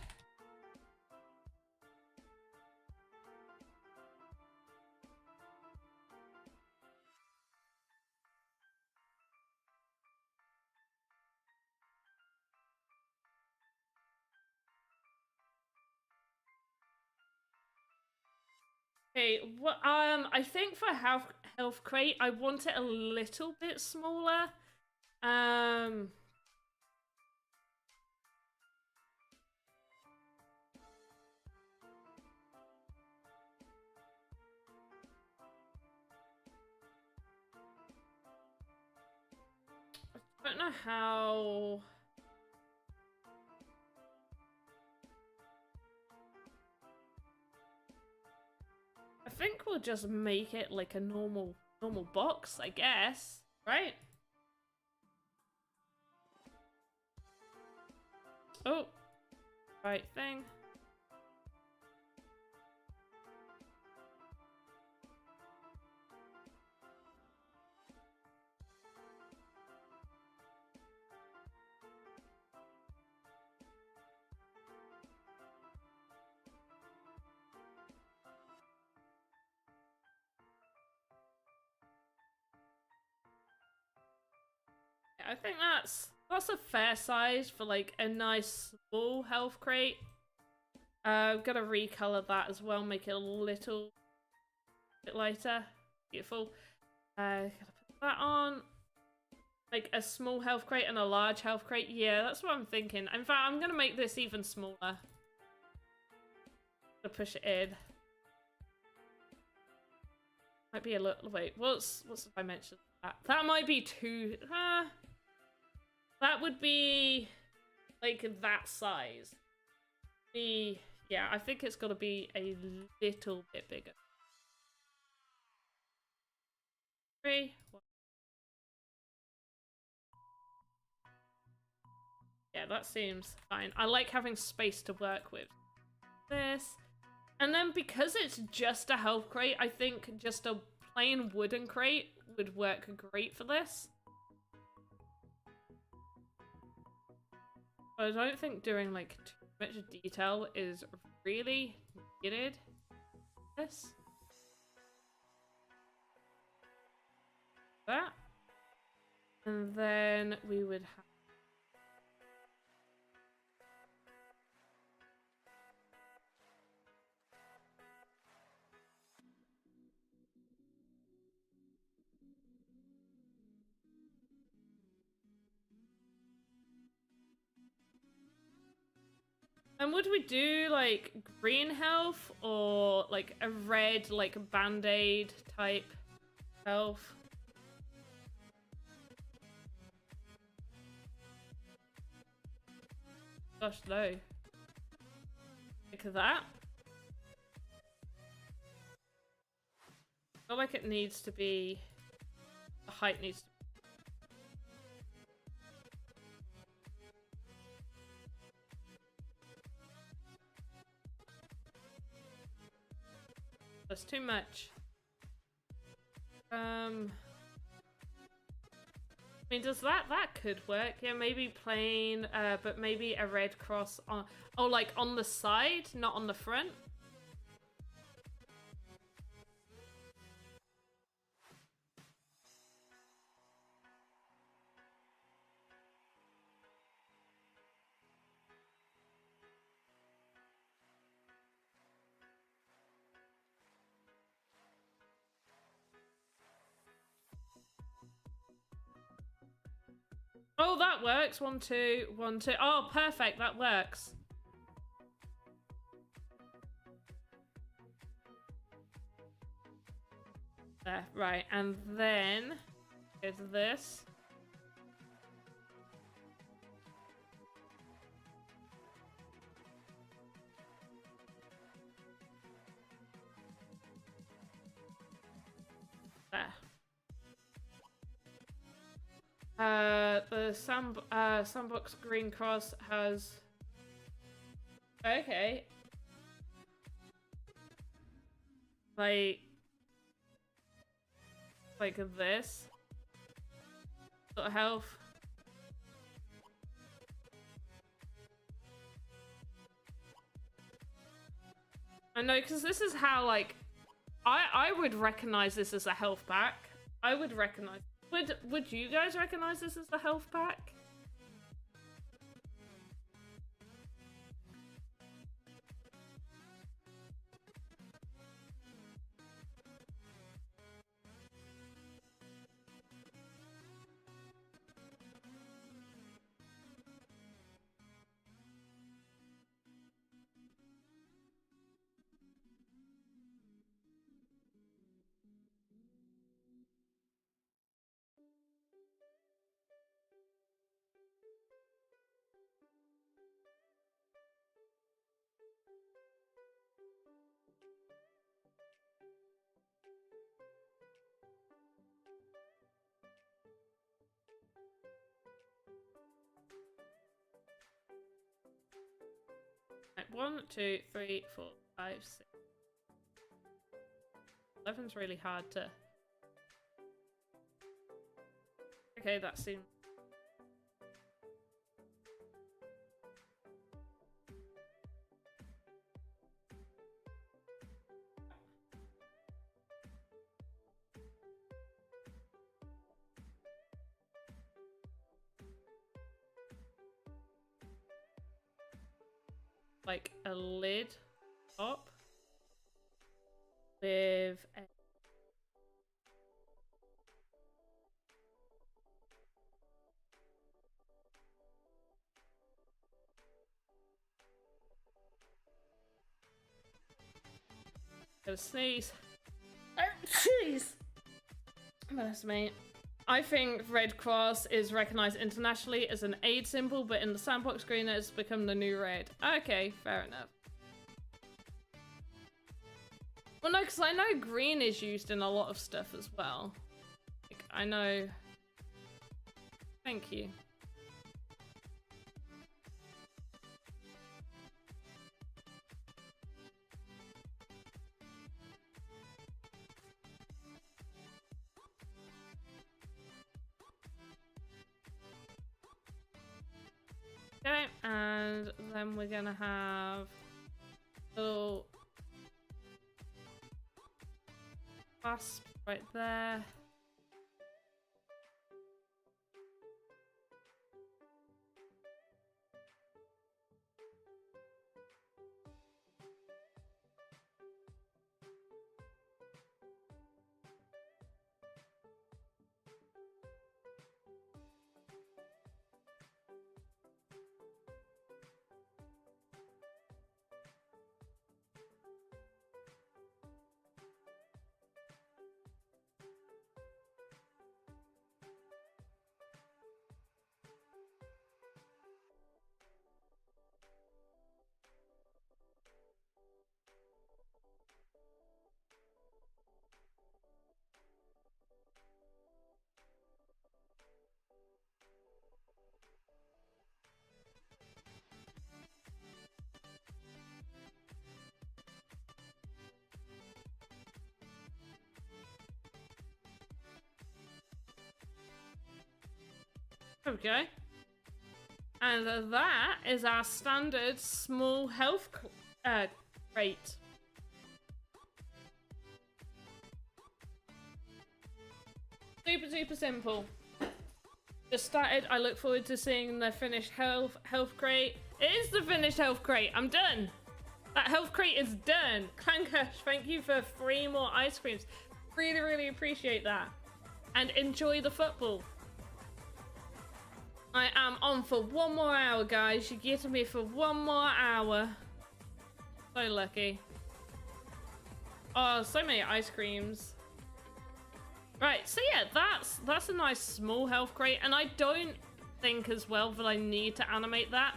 Okay, what I think for health crate, I want it a little bit smaller. I don't know how. I think we'll just make it like a normal box, I guess, right? Oh, right thing. I think that's a fair size for like a nice small health crate. I'm gonna recolor that as well, make it a little bit lighter. Beautiful. Gotta put that on. Like a small health crate and a large health crate. Yeah, that's what I'm thinking. In fact, I'm gonna make this even smaller to push it in. Might be a little. Wait, what's the dimension of that? That might be too. That would be like that size. Yeah, I think it's got to be a little bit bigger. 3, 1. Yeah, that seems fine. I like having space to work with. This. And then because it's just a health crate, I think just a plain wooden crate would work great for this. But I don't think doing like too much detail is really needed. This. That. And then we would have and would we do like green health or like a red like band-aid type health? Gosh, no. Like that? I feel like it needs to be... The height needs to be... That's too much. I mean, does that could work? Yeah, maybe plain, but maybe a red cross on... Oh, like on the side, not on the front? Oh, that works. 1, 2, 1, 2. Oh, perfect. That works. There, right. And then is this. There. The Sandbox green cross has... Okay. Like this. Sort of health. I know, because this is how, like... I would recognize this as a health pack. I would recognize... Would you guys recognize this as the health pack? Right, 1, 2, 3, 4, 5, 6. 11's really hard to... Okay, that seems... like a lid top with a... Gonna sneeze. Jeez. Bless me. I think Red Cross is recognized internationally as an aid symbol, but in the Sandbox Green it's become the new red. Okay, fair enough. Well, no, because I know green is used in a lot of stuff as well. Like, I know. Thank you. Okay, and then we're gonna have a little clasp right there. Okay. And that is our standard small health crate. Super, super simple. Just started. I look forward to seeing the finished health crate. It is the finished health crate. I'm done. That health crate is done. Clankush, thank you for 3 more ice creams. Really, really appreciate that. And enjoy the football. I am on for 1 more hour, guys. You get me for 1 more hour. So lucky. Oh, so many ice creams. Right, so yeah, that's a nice small health crate, and I don't think as well that I need to animate that.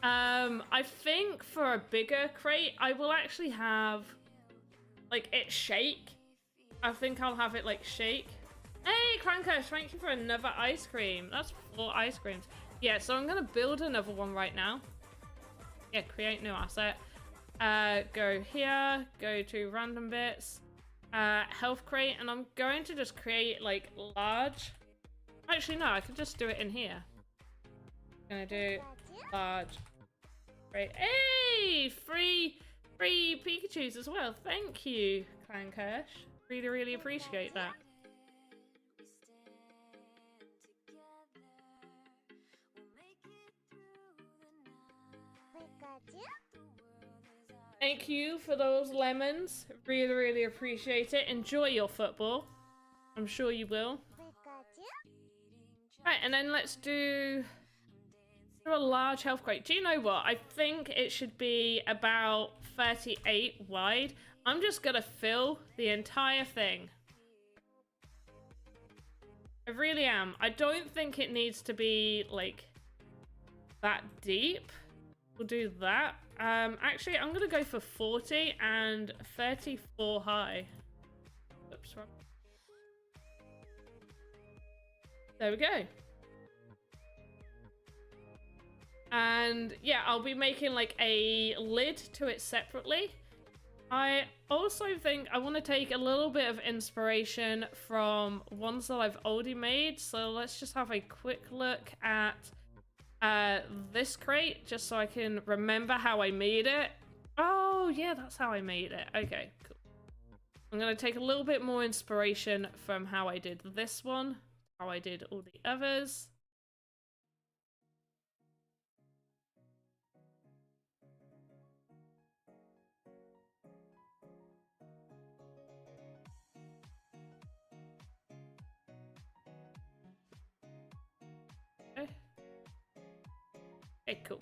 I think for a bigger crate, I will actually have like it shake. I think I'll have it like shake. Hey, Crankush, thank you for another ice cream. That's 4 ice creams. Yeah, so I'm gonna build another one right now. Yeah, create new asset. Go here, go to random bits, health crate, and I'm going to just create like large. Actually, no, I could just do it in here. I'm gonna do large. Great. Hey, free Pikachus as well. Thank you, Clankush. Really, really appreciate that. Thank you for those lemons. Really, really appreciate it. Enjoy your football. I'm sure you will. Right, and then let's do a large health crate. Do you know what? I think it should be about 38 wide. I'm just gonna fill the entire thing. I really am. I don't think it needs to be like that deep. We'll do that. Actually, I'm gonna go for 40 and 34 high. Oops, wrong. There we go. And yeah, I'll be making like a lid to it separately. I also think I want to take a little bit of inspiration from ones that I've already made. So let's just have a quick look at this crate, just so I can remember how I made it. Oh yeah, that's how I made it. Okay, cool. I'm gonna take a little bit more inspiration from how I did this one, how I did all the others. Okay, cool.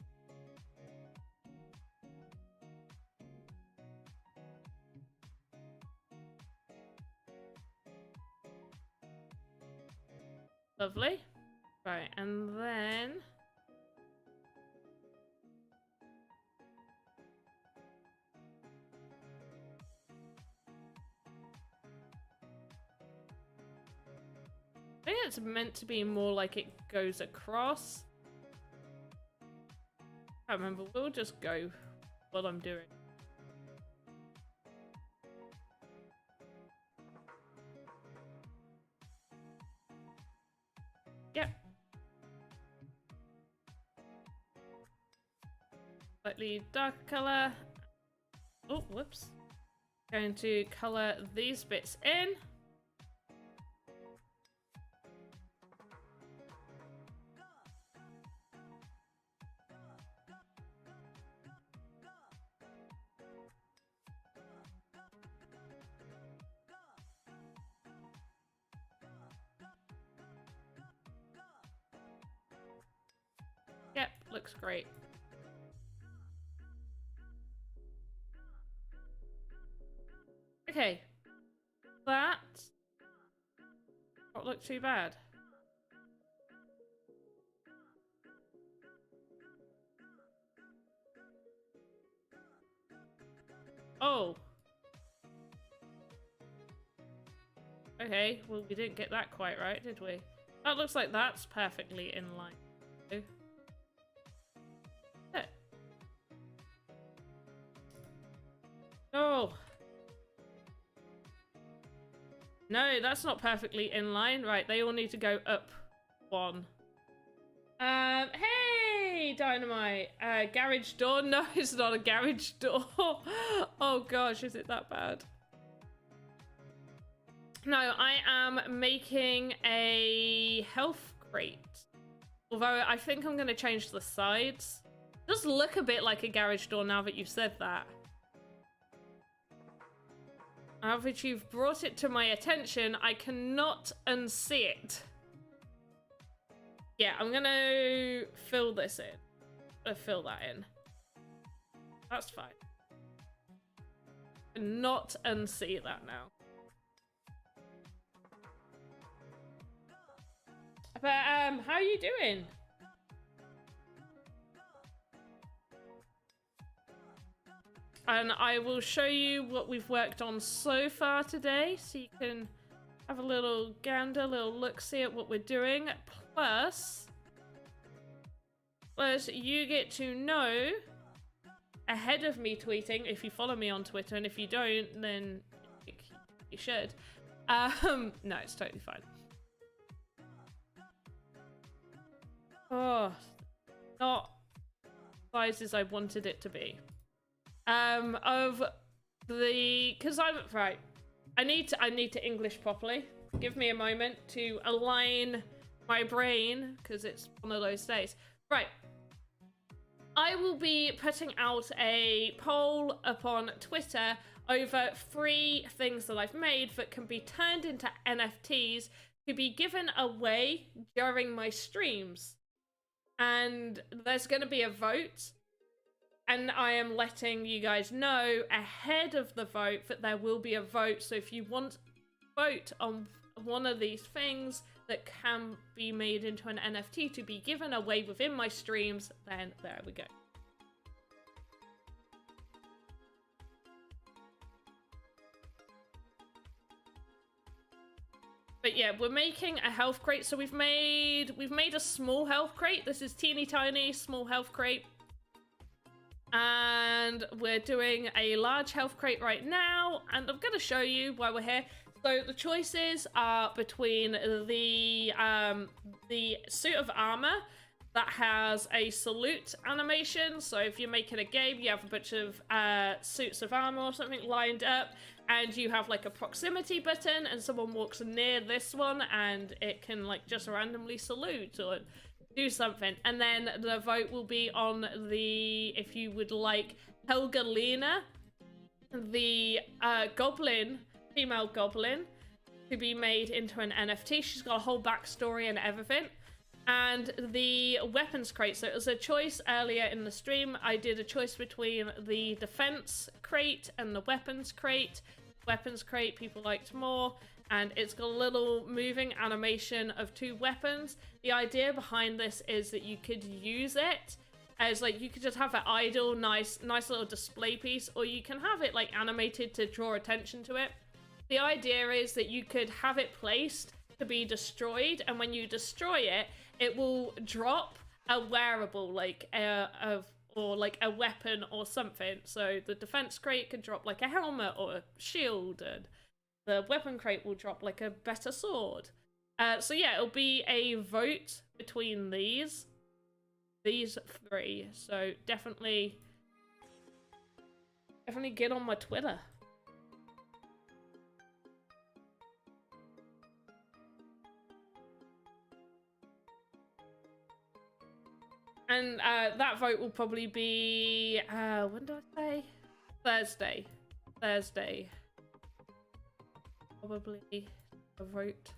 Lovely. Right, and then... I think it's meant to be more like it goes across. I can't remember. We'll just go what I'm doing. Yep. Slightly darker color. Oh, whoops. Going to color these bits in. Yep, looks great. Okay, that won't look too bad. Oh. Okay, well we didn't get that quite right, did we? That looks like that's perfectly in line. Yeah. Oh. No, that's not perfectly in line. Right, they all need to go up one. Hey, Dynamite. Garage door? No, it's not a garage door. Oh gosh, is it that bad? No, I am making a health crate. Although I think I'm going to change the sides. It does look a bit like a garage door now that you've said that. Now that you've brought it to my attention, I cannot unsee it. Yeah, I'm going to fill this in. Fill that in. That's fine. Not unsee that now. But, how are you doing? And I will show you what we've worked on so far today, so you can have a little gander, little look-see at what we're doing. Plus, you get to know ahead of me tweeting, if you follow me on Twitter, and if you don't, then you should. No, it's totally fine. Oh, not sizes I wanted it to be. Because I'm right. I need to English properly. Give me a moment to align my brain because it's one of those days. Right. I will be putting out a poll upon Twitter over 3 things that I've made that can be turned into NFTs to be given away during my streams. And there's going to be a vote. And I am letting you guys know ahead of the vote that there will be a vote. So if you want to vote on one of these things that can be made into an NFT to be given away within my streams, then there we go. But yeah, we're making a health crate. So we've made a small health crate. This is teeny tiny small health crate. And we're doing a large health crate right now. And I'm going to show you why we're here. So the choices are between the suit of armor that has a salute animation. So if you're making a game, you have a bunch of suits of armor or something lined up. And you have like a proximity button and someone walks near this one and it can like just randomly salute or do something. And then the vote will be on the, if you would like Helga Lena, the goblin, female goblin, to be made into an NFT. She's got a whole backstory and everything. And the weapons crate. So it was a choice earlier in the stream. I did a choice between the defense crate and the weapons crate. Weapons crate people liked more. and it's got a little moving animation of 2 weapons. The idea behind this is that you could use it as like, you could just have it idle, nice little display piece, or you can have it like animated to draw attention to it. The idea is that you could have it placed to be destroyed, and when you destroy it, it will drop a wearable, like or like a weapon or something. So the defense crate could drop like a helmet or a shield, and the weapon crate will drop like a better sword. So yeah, it'll be a vote between these 3. So definitely get on my Twitter. And that vote will probably be, when do I say? Thursday. Probably a vote.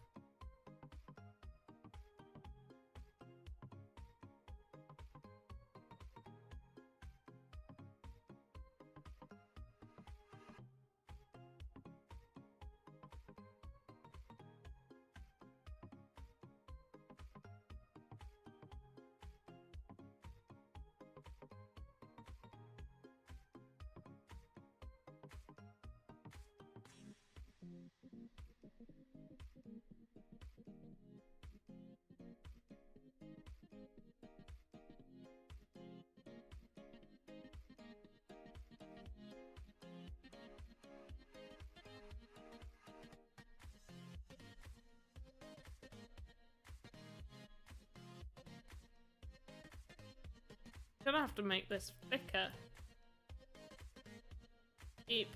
Gonna have to make this thicker. Keep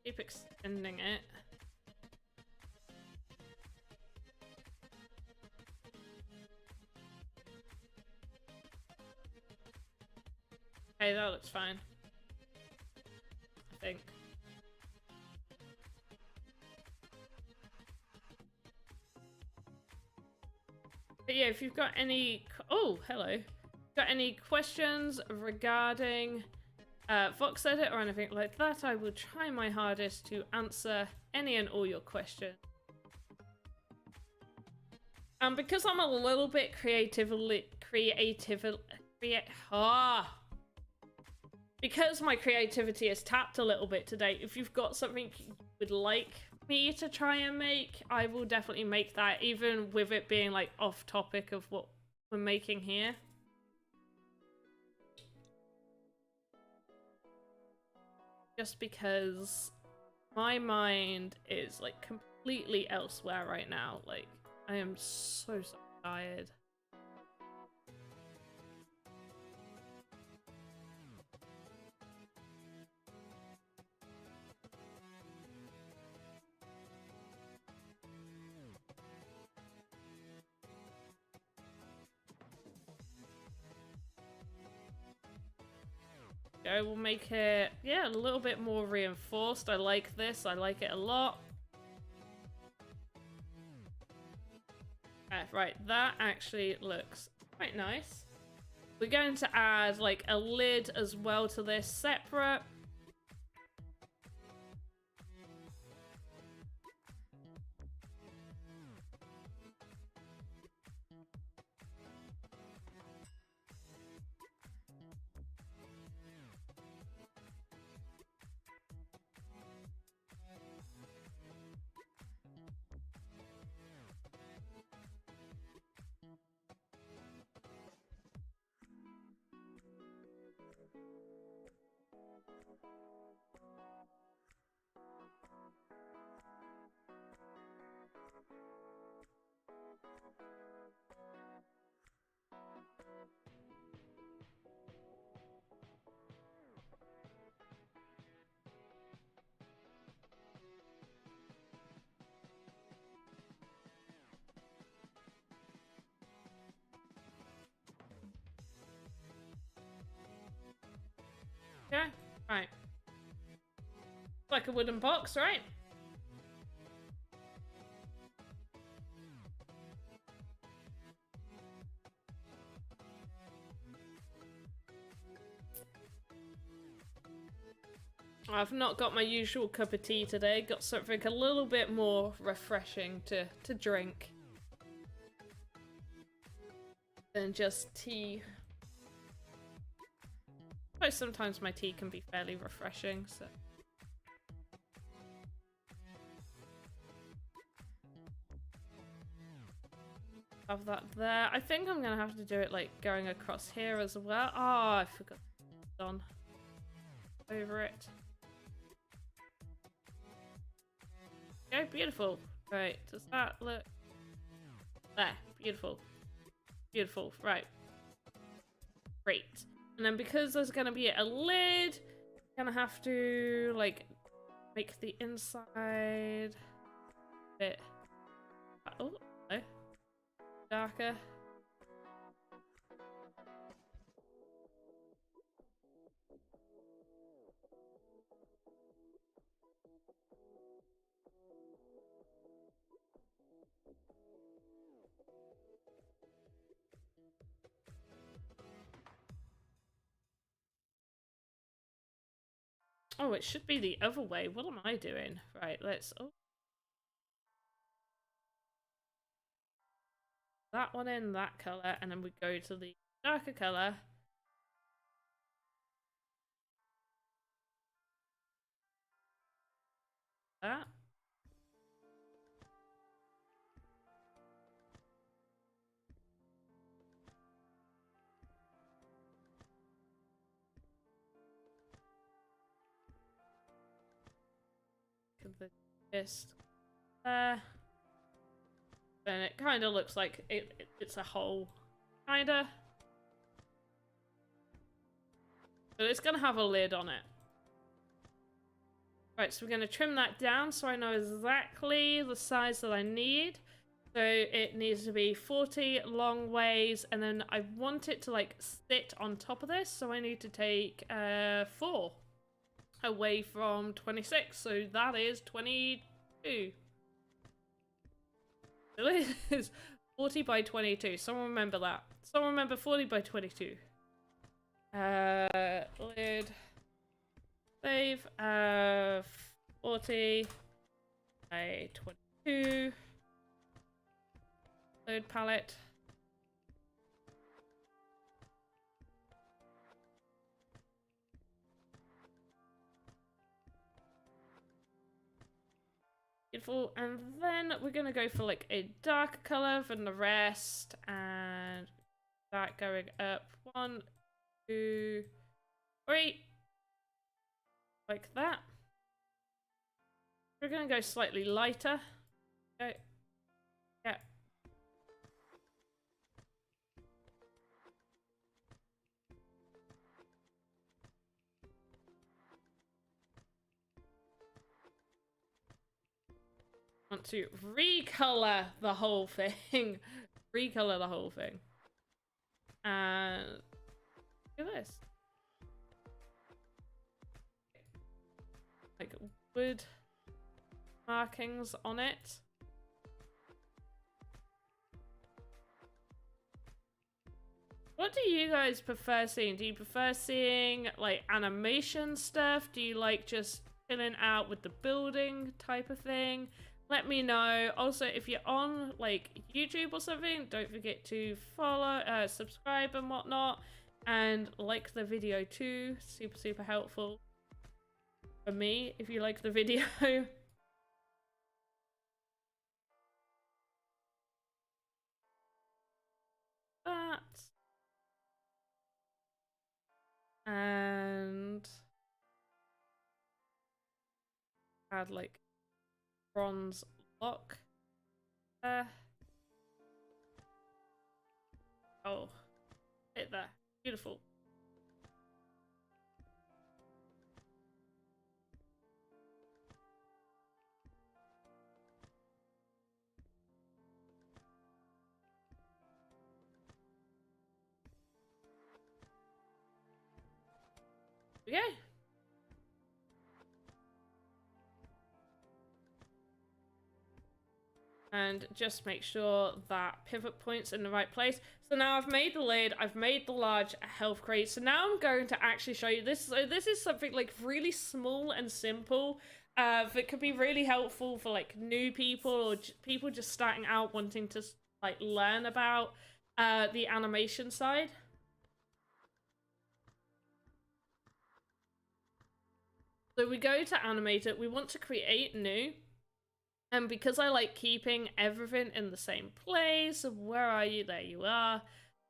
extending it. Okay, that looks fine, I think. But yeah, if you've got any... Oh, hello. Got any questions regarding Voxedit or anything like that, I will try my hardest to answer any and all your questions. Because I'm a little bit because my creativity is tapped a little bit today, if you've got something you would like me to try and make, I will definitely make that, even with it being like off topic of what we're making here. Just because my mind is like completely elsewhere right now. Like, I am so tired. I will make it, yeah, a little bit more reinforced. I like this. I like it a lot. Right, that actually looks quite nice. We're going to add like a lid as well to this separate. Okay, right. Like a wooden box, right? I've not got my usual cup of tea today. Got something a little bit more refreshing to drink than just tea. But sometimes my tea can be fairly refreshing, so. Have that there. I think I'm gonna have to do it like going across here as well. Oh, I forgot. On over it. Okay, beautiful. Right, does that look there? Beautiful. Beautiful. Right. Great. And then because there's gonna be a lid, I'm gonna have to like make the inside a bit oh no. Darker. Oh, it should be the other way. What am I doing? Right, let's... Oh. That one in that colour, and then we go to the darker colour. That. The fist there. And it kind of looks like it's a hole. Kinda. But it's gonna have a lid on it. Right, so we're gonna trim that down so I know exactly the size that I need. So it needs to be 40 long ways, and then I want it to like sit on top of this, so I need to take 4 away from 26, so that is 22. It is 40 by 22. Someone remember that. Someone remember 40 by 22. Lid. Save. 40 by 22. Load palette. Beautiful. And then we're gonna go for like a darker color than the rest, and that going up 1, 2, 3, like that. We're gonna go slightly lighter. Go. Yeah. Want to recolor the whole thing. Recolor the whole thing. And look at this. Like wood markings on it. What do you guys prefer seeing? Do you prefer seeing like animation stuff? Do you like just chilling out with the building type of thing? Let me know. Also, if you're on like YouTube or something, don't forget to follow, subscribe and whatnot, and like the video too. Super helpful for me if you like the video. That. And add like bronze lock there. Oh, hit there. Beautiful. Okay. and just make sure that pivot point's in the right place. So now I've made the lid, I've made the large health crate. So now I'm going to actually show you this. So this is something like really small and simple. That could be really helpful for like new people or people just starting out wanting to like learn about the animation side. So we go to animate it, we want to create new. And because I like keeping everything in the same place, where are you? There you are.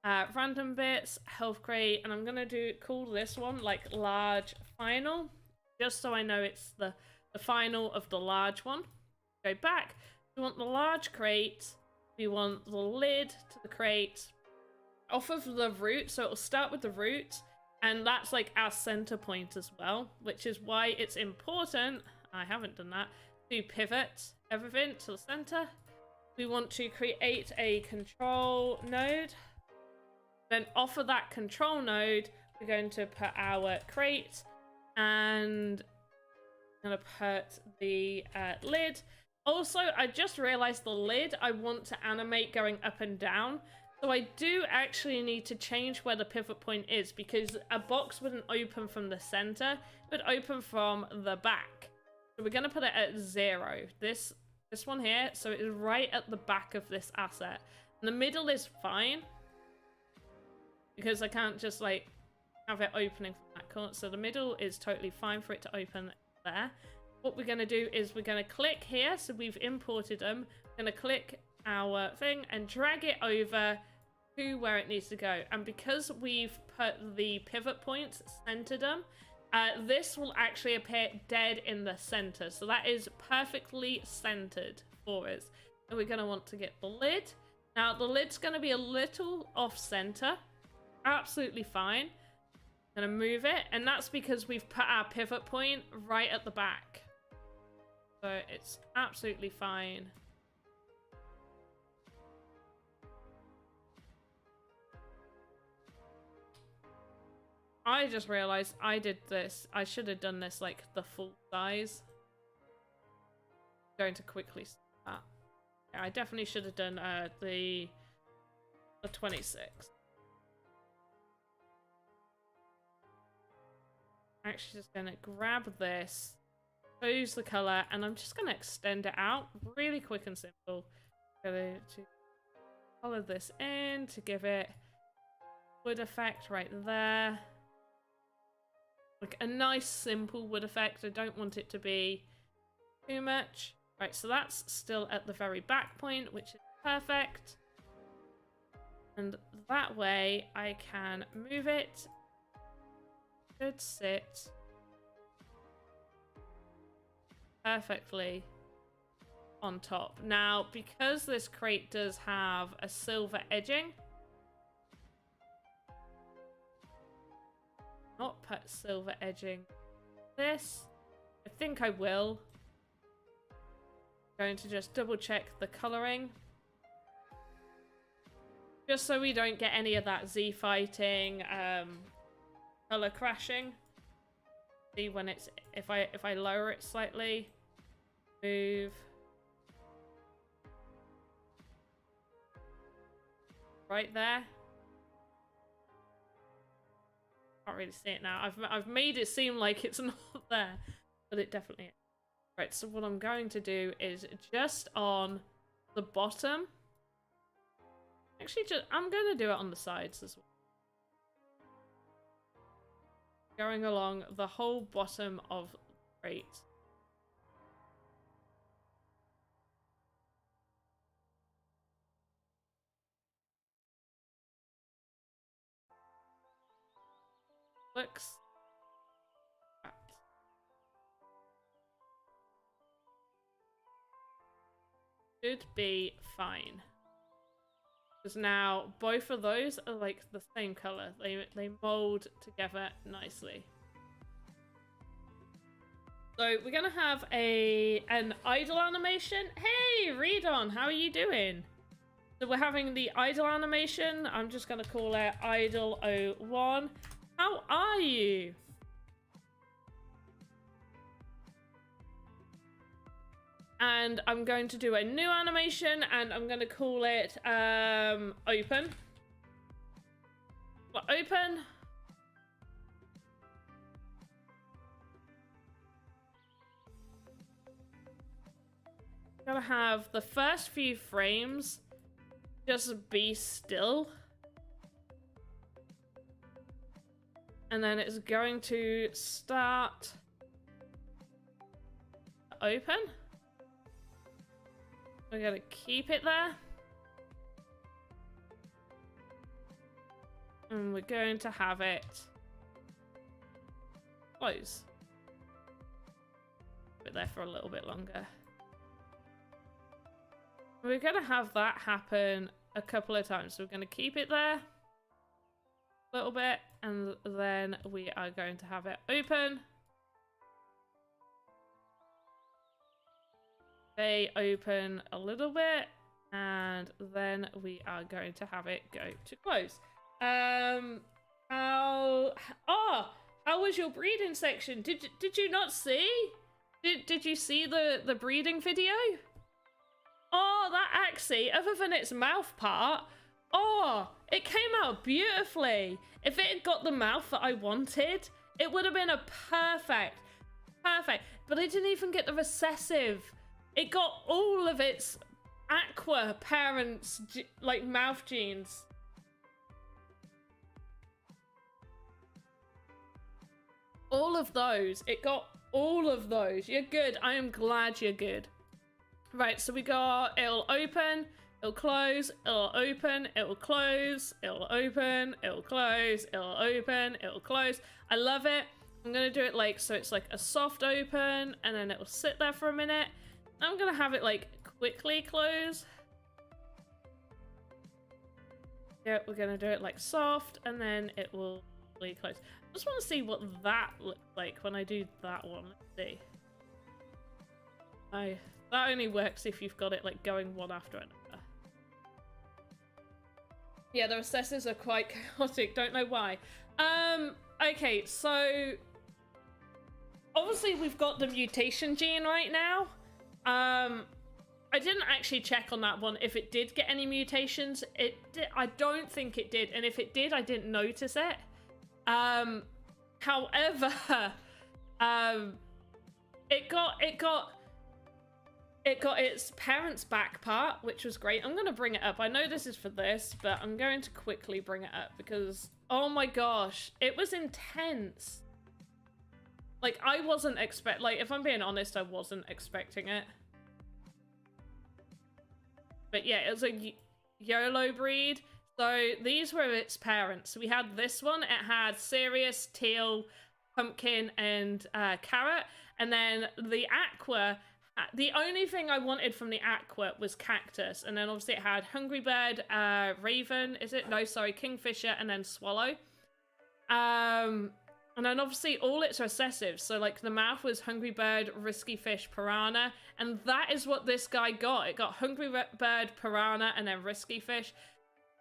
Random bits, health crate, and I'm gonna call this one like large final, just so I know it's the final of the large one. Go back. We want the large crate. We want the lid to the crate off of the root, so it'll start with the root, and that's like our center point as well, which is why it's important. I haven't done that. To pivot everything to the center. We want to create a control node. Then off of that control node, we're going to put our crate, and I'm going to put the lid. Also, I just realized the lid I want to animate going up and down. So I do actually need to change where the pivot point is, because a box wouldn't open from the center, it would open from the back. So we're going to put it at 0. This one here, so it is right at the back of this asset. And the middle is fine, because I can't just like have it opening from that corner. So the middle is totally fine for it to open there. What we're going to do is we're going to click here. So we've imported them. We're going to click our thing and drag it over to where it needs to go. And because we've put the pivot points, centered them, this will actually appear dead in the center. So that is perfectly centered for us. And we're going to want to get the lid. Now the lid's going to be a little off center. Absolutely fine. I'm going to move it. And that's because we've put our pivot point right at the back. So it's absolutely fine. I just realized I did this. I should have done this like the full size. Going to quickly start. Yeah, I definitely should have done the 26. Actually just gonna grab this, choose the color, and I'm just gonna extend it out really quick and simple. Going to color this in to give it wood effect right there. Like a nice simple wood effect. I don't want it to be too much. Right, so that's still at the very back point, which is perfect. And that way I can move it. Should sit perfectly on top. Now, because this crate does have a silver edging, not put silver edging this. I think I will. Going to just double check the coloring, just so we don't get any of that Z fighting color crashing. See when it's if I lower it slightly, move right there. Can't really see it now. I've made it seem like it's not there, but it definitely is. Right, so what I'm going to do is just on the bottom. Actually, I'm going to do it on the sides as well. Going along the whole bottom of the crate. Looks should be fine. Because now both of those are like the same color. They mold together nicely. So we're gonna have an idle animation. Hey, Redon, how are you doing? So we're having the idle animation. I'm just gonna call it idle 01. How are you? And I'm going to do a new animation, and I'm going to call it open. Well, open. Gotta have the first few frames just be still. And then it's going to start open. We're gonna keep it there. And we're going to have it close. Put it there for a little bit longer. We're gonna have that happen a couple of times. So we're gonna keep it there a little bit, and then we are going to have it open. They open a little bit, and then we are going to have it go to close. How was your breeding section? Did you not see? Did you see the breeding video? Oh, that Axie, other than its mouth part, oh, it came out beautifully. If it had got the mouth that I wanted, it would have been a perfect. But it didn't even get the recessive. It got all of its aqua parents, like, mouth genes. All of those. It got all of those. You're good. I am glad you're good. Right, so we got, it'll open, it'll close, it'll open, it'll close, it'll open, it'll close, it'll open, it'll close. I love it. I'm gonna do it like, so it's like a soft open, and then it'll sit there for a minute. I'm gonna have it like quickly close. Yeah, we're gonna do it like soft, and then it will really close. I just want to see what that looks like when I do that one. Let's see. That only works if you've got it like going one after another. Yeah, the recessives are quite chaotic. Don't know why. Okay, so obviously we've got the mutation gene right now. I didn't actually check on that one if it did get any mutations. I don't think it did, and if it did, I didn't notice it. However, it got its parents' back part, which was great. I'm gonna bring it up. I know this is for this, but I'm going to quickly bring it up because, oh my gosh, it was intense. Like, I wasn't like, if I'm being honest, I wasn't expecting it. But yeah, it was a YOLO breed. So these were its parents. We had this one. It had Sirius, Teal, Pumpkin, and Carrot. And then the Aqua, the only thing I wanted from the Aqua was Cactus. And then obviously it had Hungry Bird, Raven, is it? No, sorry, Kingfisher, and then Swallow. And then obviously all its recessives. So like the mouth was Hungry Bird, Risky Fish, Piranha. And that is what this guy got. It got Hungry Bird, Piranha, and then Risky Fish.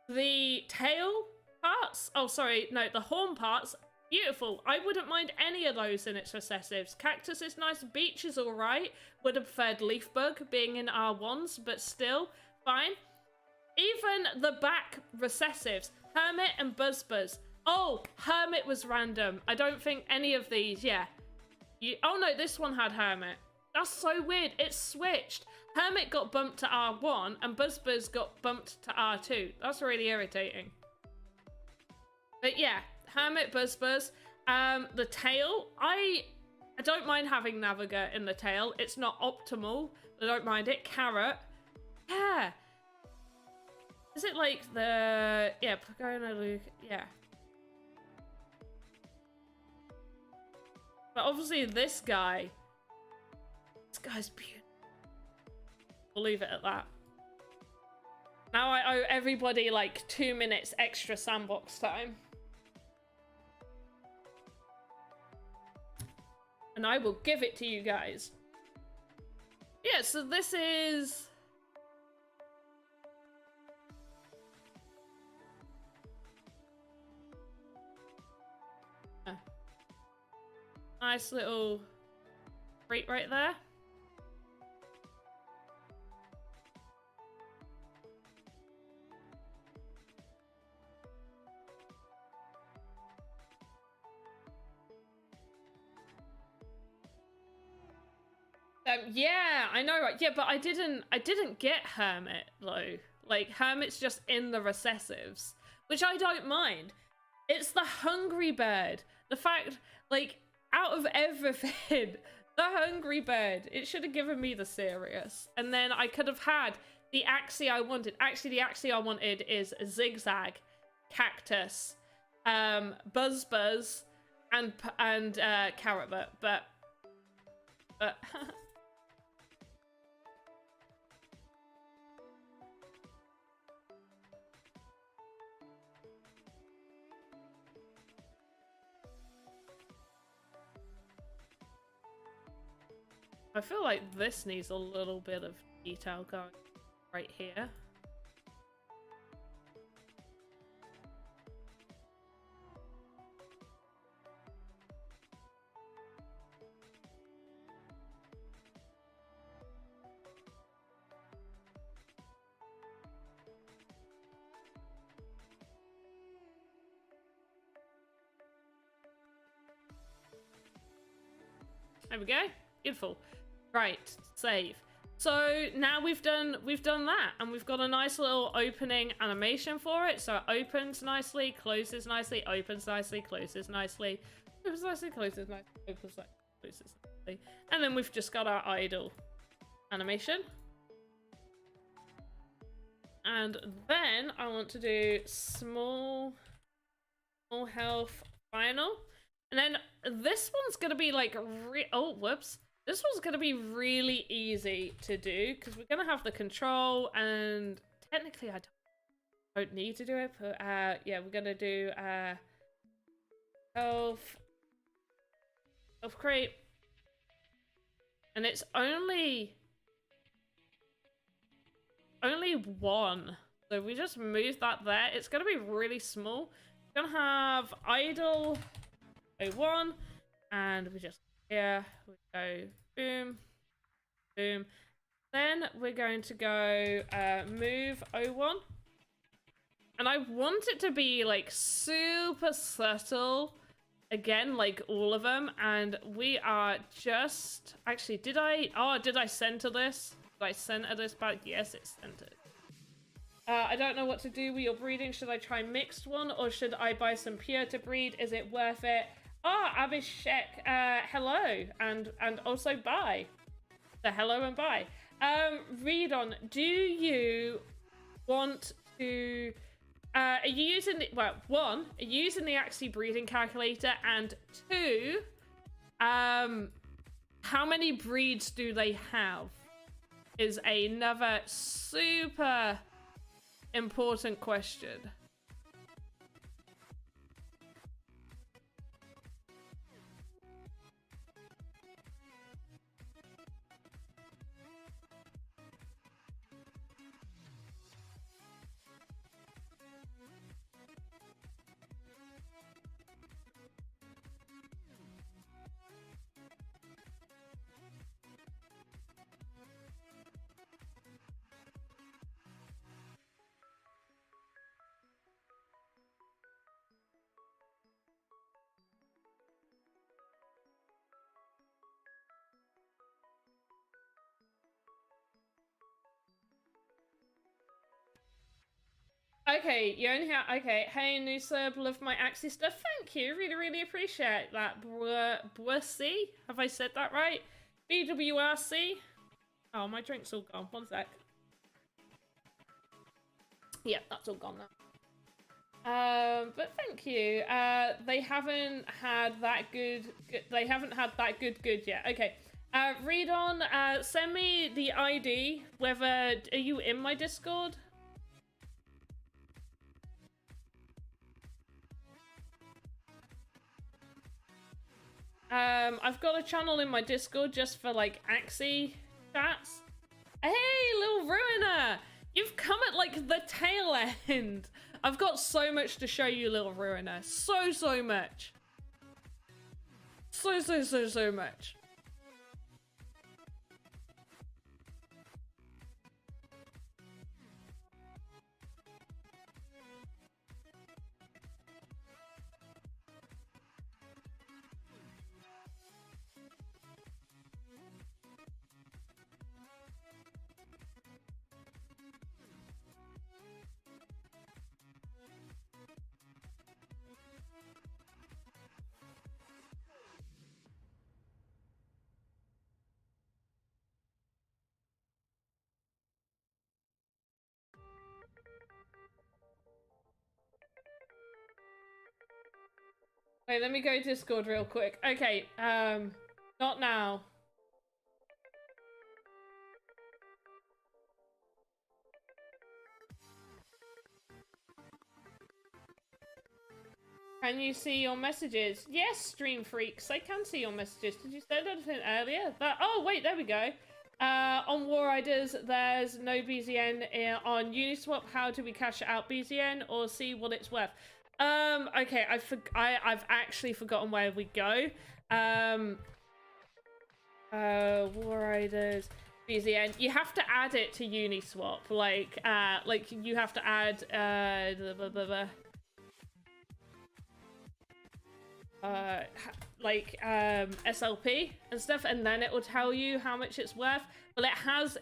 The tail parts, oh sorry, no, the horn parts, beautiful. I wouldn't mind any of those in its recessives. Cactus is nice, Beach is alright. Would have preferred Leaf Bug being in R1s, but still, fine. Even the back recessives, Hermit and Buzzbuzz. Oh, Hermit was random. I don't think any of these, yeah. Oh no, this one had Hermit. That's so weird, it switched. Hermit got bumped to R1 and Buzzbuzz got bumped to R2. That's really irritating. But yeah, Hermit, Buzzbuzz. The tail, I don't mind having Navigator in the tail. It's not optimal, but I don't mind it. Carrot. Yeah. Is it like the... Yeah, Pagona Luke. Yeah. But obviously this guy's beautiful. We'll leave it at that. Now I owe everybody like 2 minutes extra Sandbox time. And I will give it to you guys. Yeah, so this is... Nice little creat right there. Yeah, I know, right? Yeah, but I didn't get Hermit though. Like Hermit's just in the recessives, which I don't mind. It's the Hungry Bird. The fact, like, out of everything, the Hungry Bird. It should have given me the serious, and then I could have had the Axie I wanted. Actually, the Axie I wanted is Zigzag, Cactus, Buzz Buzz, and Carrot Butt, but. I feel like this needs a little bit of detail going right here. There we go. Beautiful. Right, save. So now we've done that, and we've got a nice little opening animation for it. So it opens nicely, closes nicely, opens nicely, closes nicely, opens nicely, closes nicely, opens nicely, closes nicely. And then we've just got our idle animation. And then I want to do small health final. And then this one's gonna be like oh, whoops. This one's going to be really easy to do because we're going to have the control, and technically I don't need to do it, but yeah, we're going to do health create, and it's only one, so we just move that there. It's going to be really small. We're going to have idle 01, and we just here we go, boom, boom. Then we're going to go move 01. And I want it to be like super subtle. Again, like all of them. And we are just... Actually, did I center this? Did I center this back? Yes, it's centered. I don't know what to do with your breeding. Should I try mixed one, or should I buy some pure to breed? Is it worth it? Abhishek, hello, and also bye. So hello and bye. Read on. Do you want to? Are you using the, well? One, are you using the Axie breeding calculator? And two, how many breeds do they have? Is another super important question. Okay, you only have... Okay, hey, new sub, love my Axie stuff. Thank you, really, really appreciate that. Bwrc? Have I said that right? BWRC? Oh, my drink's all gone. One sec. Yeah, that's all gone now. But thank you. They haven't had that good... They haven't had that good yet. Okay. Read on. Send me the ID. Whether... Are you in my Discord? I've got a channel in my Discord just for like Axie chats. Hey, little Ruiner! You've come at like the tail end. I've got so much to show you, little Ruiner. So much. So much. Wait, let me go to Discord real quick. Okay, not now. Can you see your messages? Yes, Stream Freaks, I can see your messages. Did you say anything earlier? Oh, wait, there we go. On War Riders, there's no BZN on Uniswap. How do we cash out BZN or see what it's worth? Okay, I've actually forgotten where we go. War Riders, BZN. You have to add it to Uniswap. Like you have to add, SLP and stuff, and then it will tell you how much it's worth. But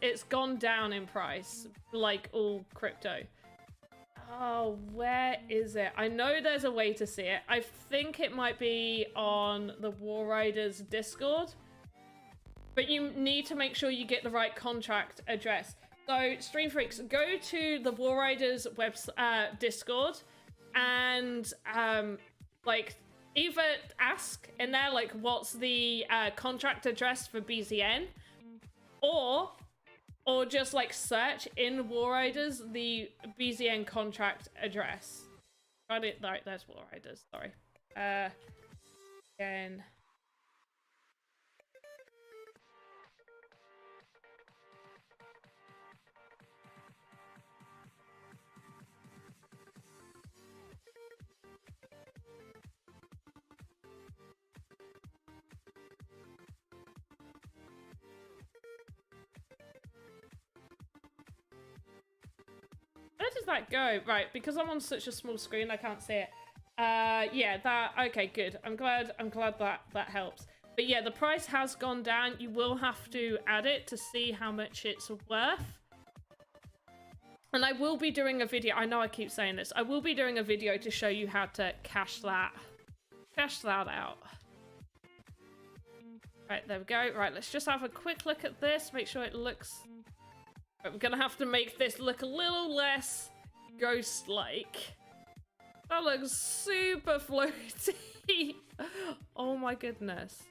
it's gone down in price, like all crypto. Oh, where is it? I know there's a way to see it. I think it might be on the War Riders Discord, but you need to make sure you get the right contract address. So Stream Freaks, go to the War Riders Discord and either ask in there, like, what's the contract address for BZN, or just, like, search in War Riders the BZN contract address. Right, there's War Riders, sorry. Again. Where does that go? Right, because I'm on such a small screen, I can't see it. Yeah, okay, good. I'm glad that helps. But yeah, the price has gone down. You will have to add it to see how much it's worth. And I will be doing a video. I know I keep saying this. I will be doing a video to show you how to cash that out. Right, there we go. Right, let's just have a quick look at this. Make sure it looks... Right, we're gonna have to make this look a little less ghost-like. That looks super floaty. Oh my goodness.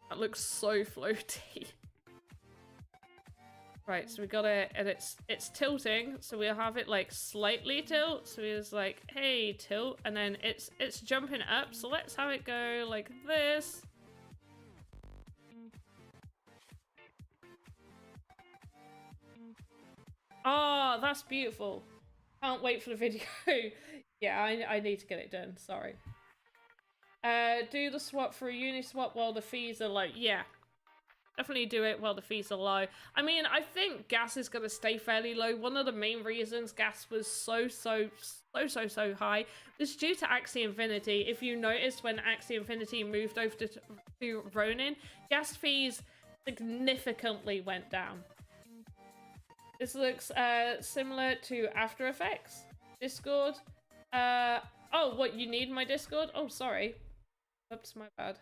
That looks so floaty. Right, so we got it, and it's tilting, so we'll have it like slightly tilt. So it's like, hey, tilt, and then it's jumping up. So let's have it go like this. Oh, that's beautiful. Can't wait for the video. Yeah, I need to get it done. Sorry. Do the swap through Uniswap while the fees are low. Yeah. Definitely do it while the fees are low. I mean, I think gas is going to stay fairly low. One of the main reasons gas was so high was due to Axie Infinity. If you noticed when Axie Infinity moved over to Ronin, gas fees significantly went down. This looks similar to After Effects. Discord. Oh, what, you need my Discord? Oh, sorry. Oops, my bad.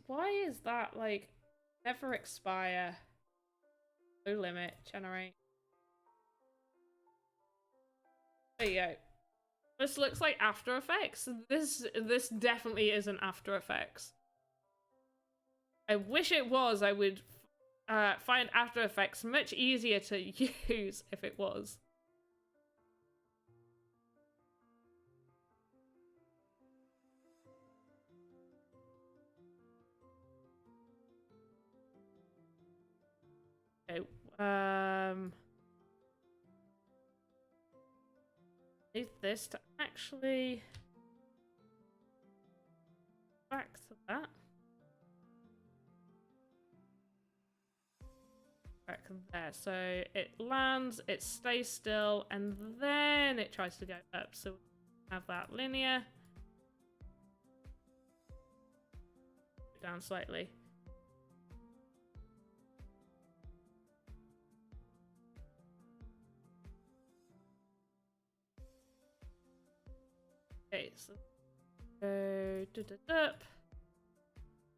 Why is that, like, never expire? No limit, generate. There you go. This looks like After Effects. This definitely isn't After Effects. I wish it was. I would find After Effects much easier to use if it was. Okay, need this to actually back to that. Back there, so it lands, it stays still, and then it tries to go up. So we have that linear. Down slightly. Okay, so go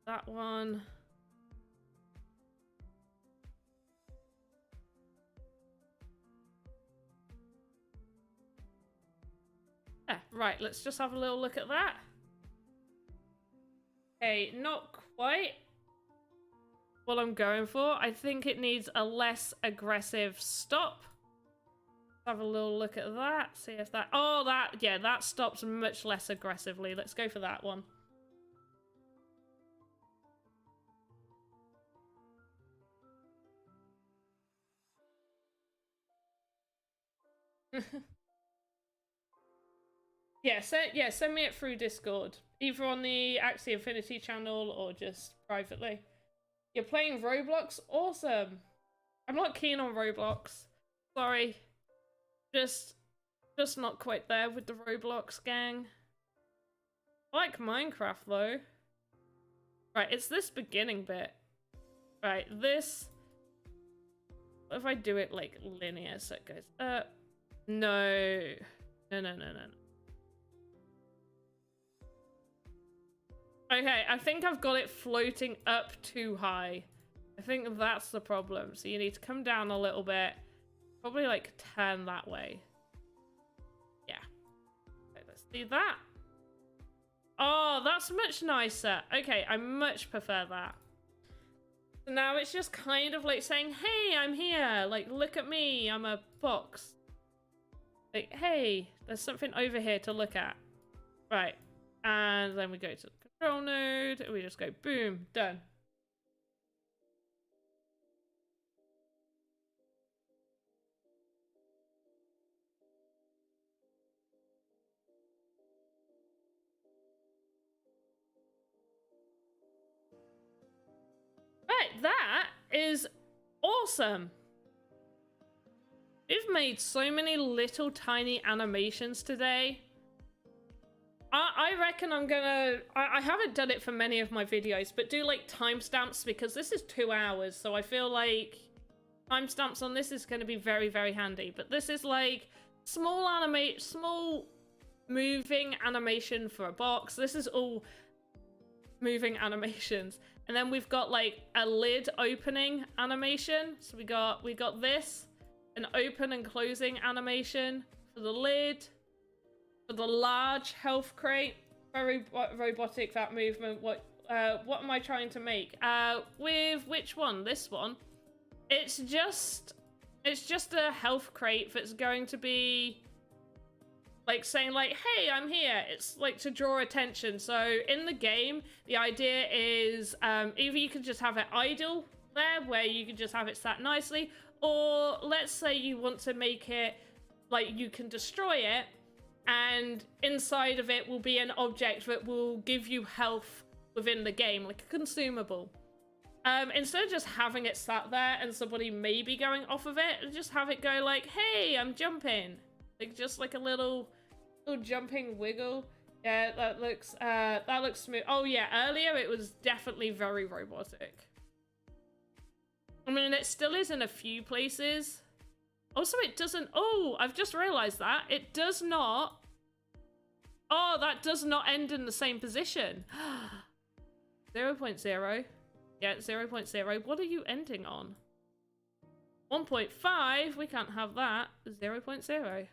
that one. Right, let's just have a little look at that. Okay, not quite what I'm going for. I think it needs a less aggressive stop. Have a little look at that. See if that... Oh, yeah, that stops much less aggressively. Let's go for that one. Yeah, send me it through Discord. Either on the Axie Infinity channel or just privately. You're playing Roblox? Awesome. I'm not keen on Roblox. Sorry. Just not quite there with the Roblox gang. I like Minecraft though. Right, it's this beginning bit. Right, this... What if I do it like linear so it goes up? No. No. Okay, I think I've got it floating up too high. I think that's the problem. So you need to come down a little bit. Probably like turn that way. Yeah. Okay, let's do that. Oh, that's much nicer. Okay, I much prefer that. So now it's just kind of like saying, hey, I'm here. Like, look at me. I'm a box. Like, hey, there's something over here to look at. Right. And then we go to the control node. And we just go, boom, done. Right, that is awesome. We've made so many little tiny animations today. I reckon I'm gonna... I haven't done it for many of my videos, but do like timestamps because this is 2 hours, so I feel like timestamps on this is going to be very, very handy. But this is like small moving animation for a box. This is all moving animations. And then we've got like a lid opening animation. So we got this, an open and closing animation for the lid. For the large health crate, very robotic that movement. What am I trying to make? With which one? This one. It's just a health crate that's going to be like saying like, hey, I'm here. It's like to draw attention. So in the game, the idea is either you can just have it idle there, where you can just have it sat nicely, or let's say you want to make it like you can destroy it. And inside of it will be an object that will give you health within the game, like a consumable. Instead of just having it sat there and somebody maybe going off of it, just have it go like, hey, I'm jumping. Like just like a little jumping wiggle. Yeah, that looks smooth. Oh yeah, earlier it was definitely very robotic. I mean, it still is in a few places. Also, it doesn't... Oh, I've just realized that. It does not... Oh, that does not end in the same position. 0.0. Yeah, 0.0. What are you ending on? 1.5? We can't have that. 0.0.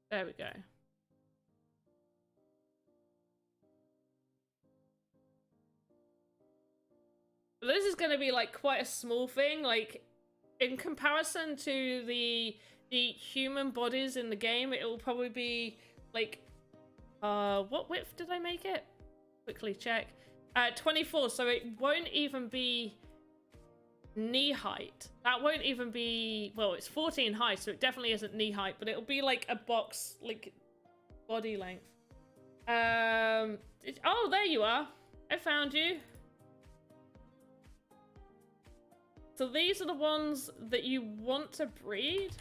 There we go. This is going to be like quite a small thing, like in comparison to the human bodies in the game. It will probably be like what width did I make it? Quickly check. 24, so it won't even be knee height. That won't even be, well, it's 14 high, so it definitely isn't knee height, but it'll be like a box, like body length. Oh, there you are. I found you. So these are the ones that you want to breed.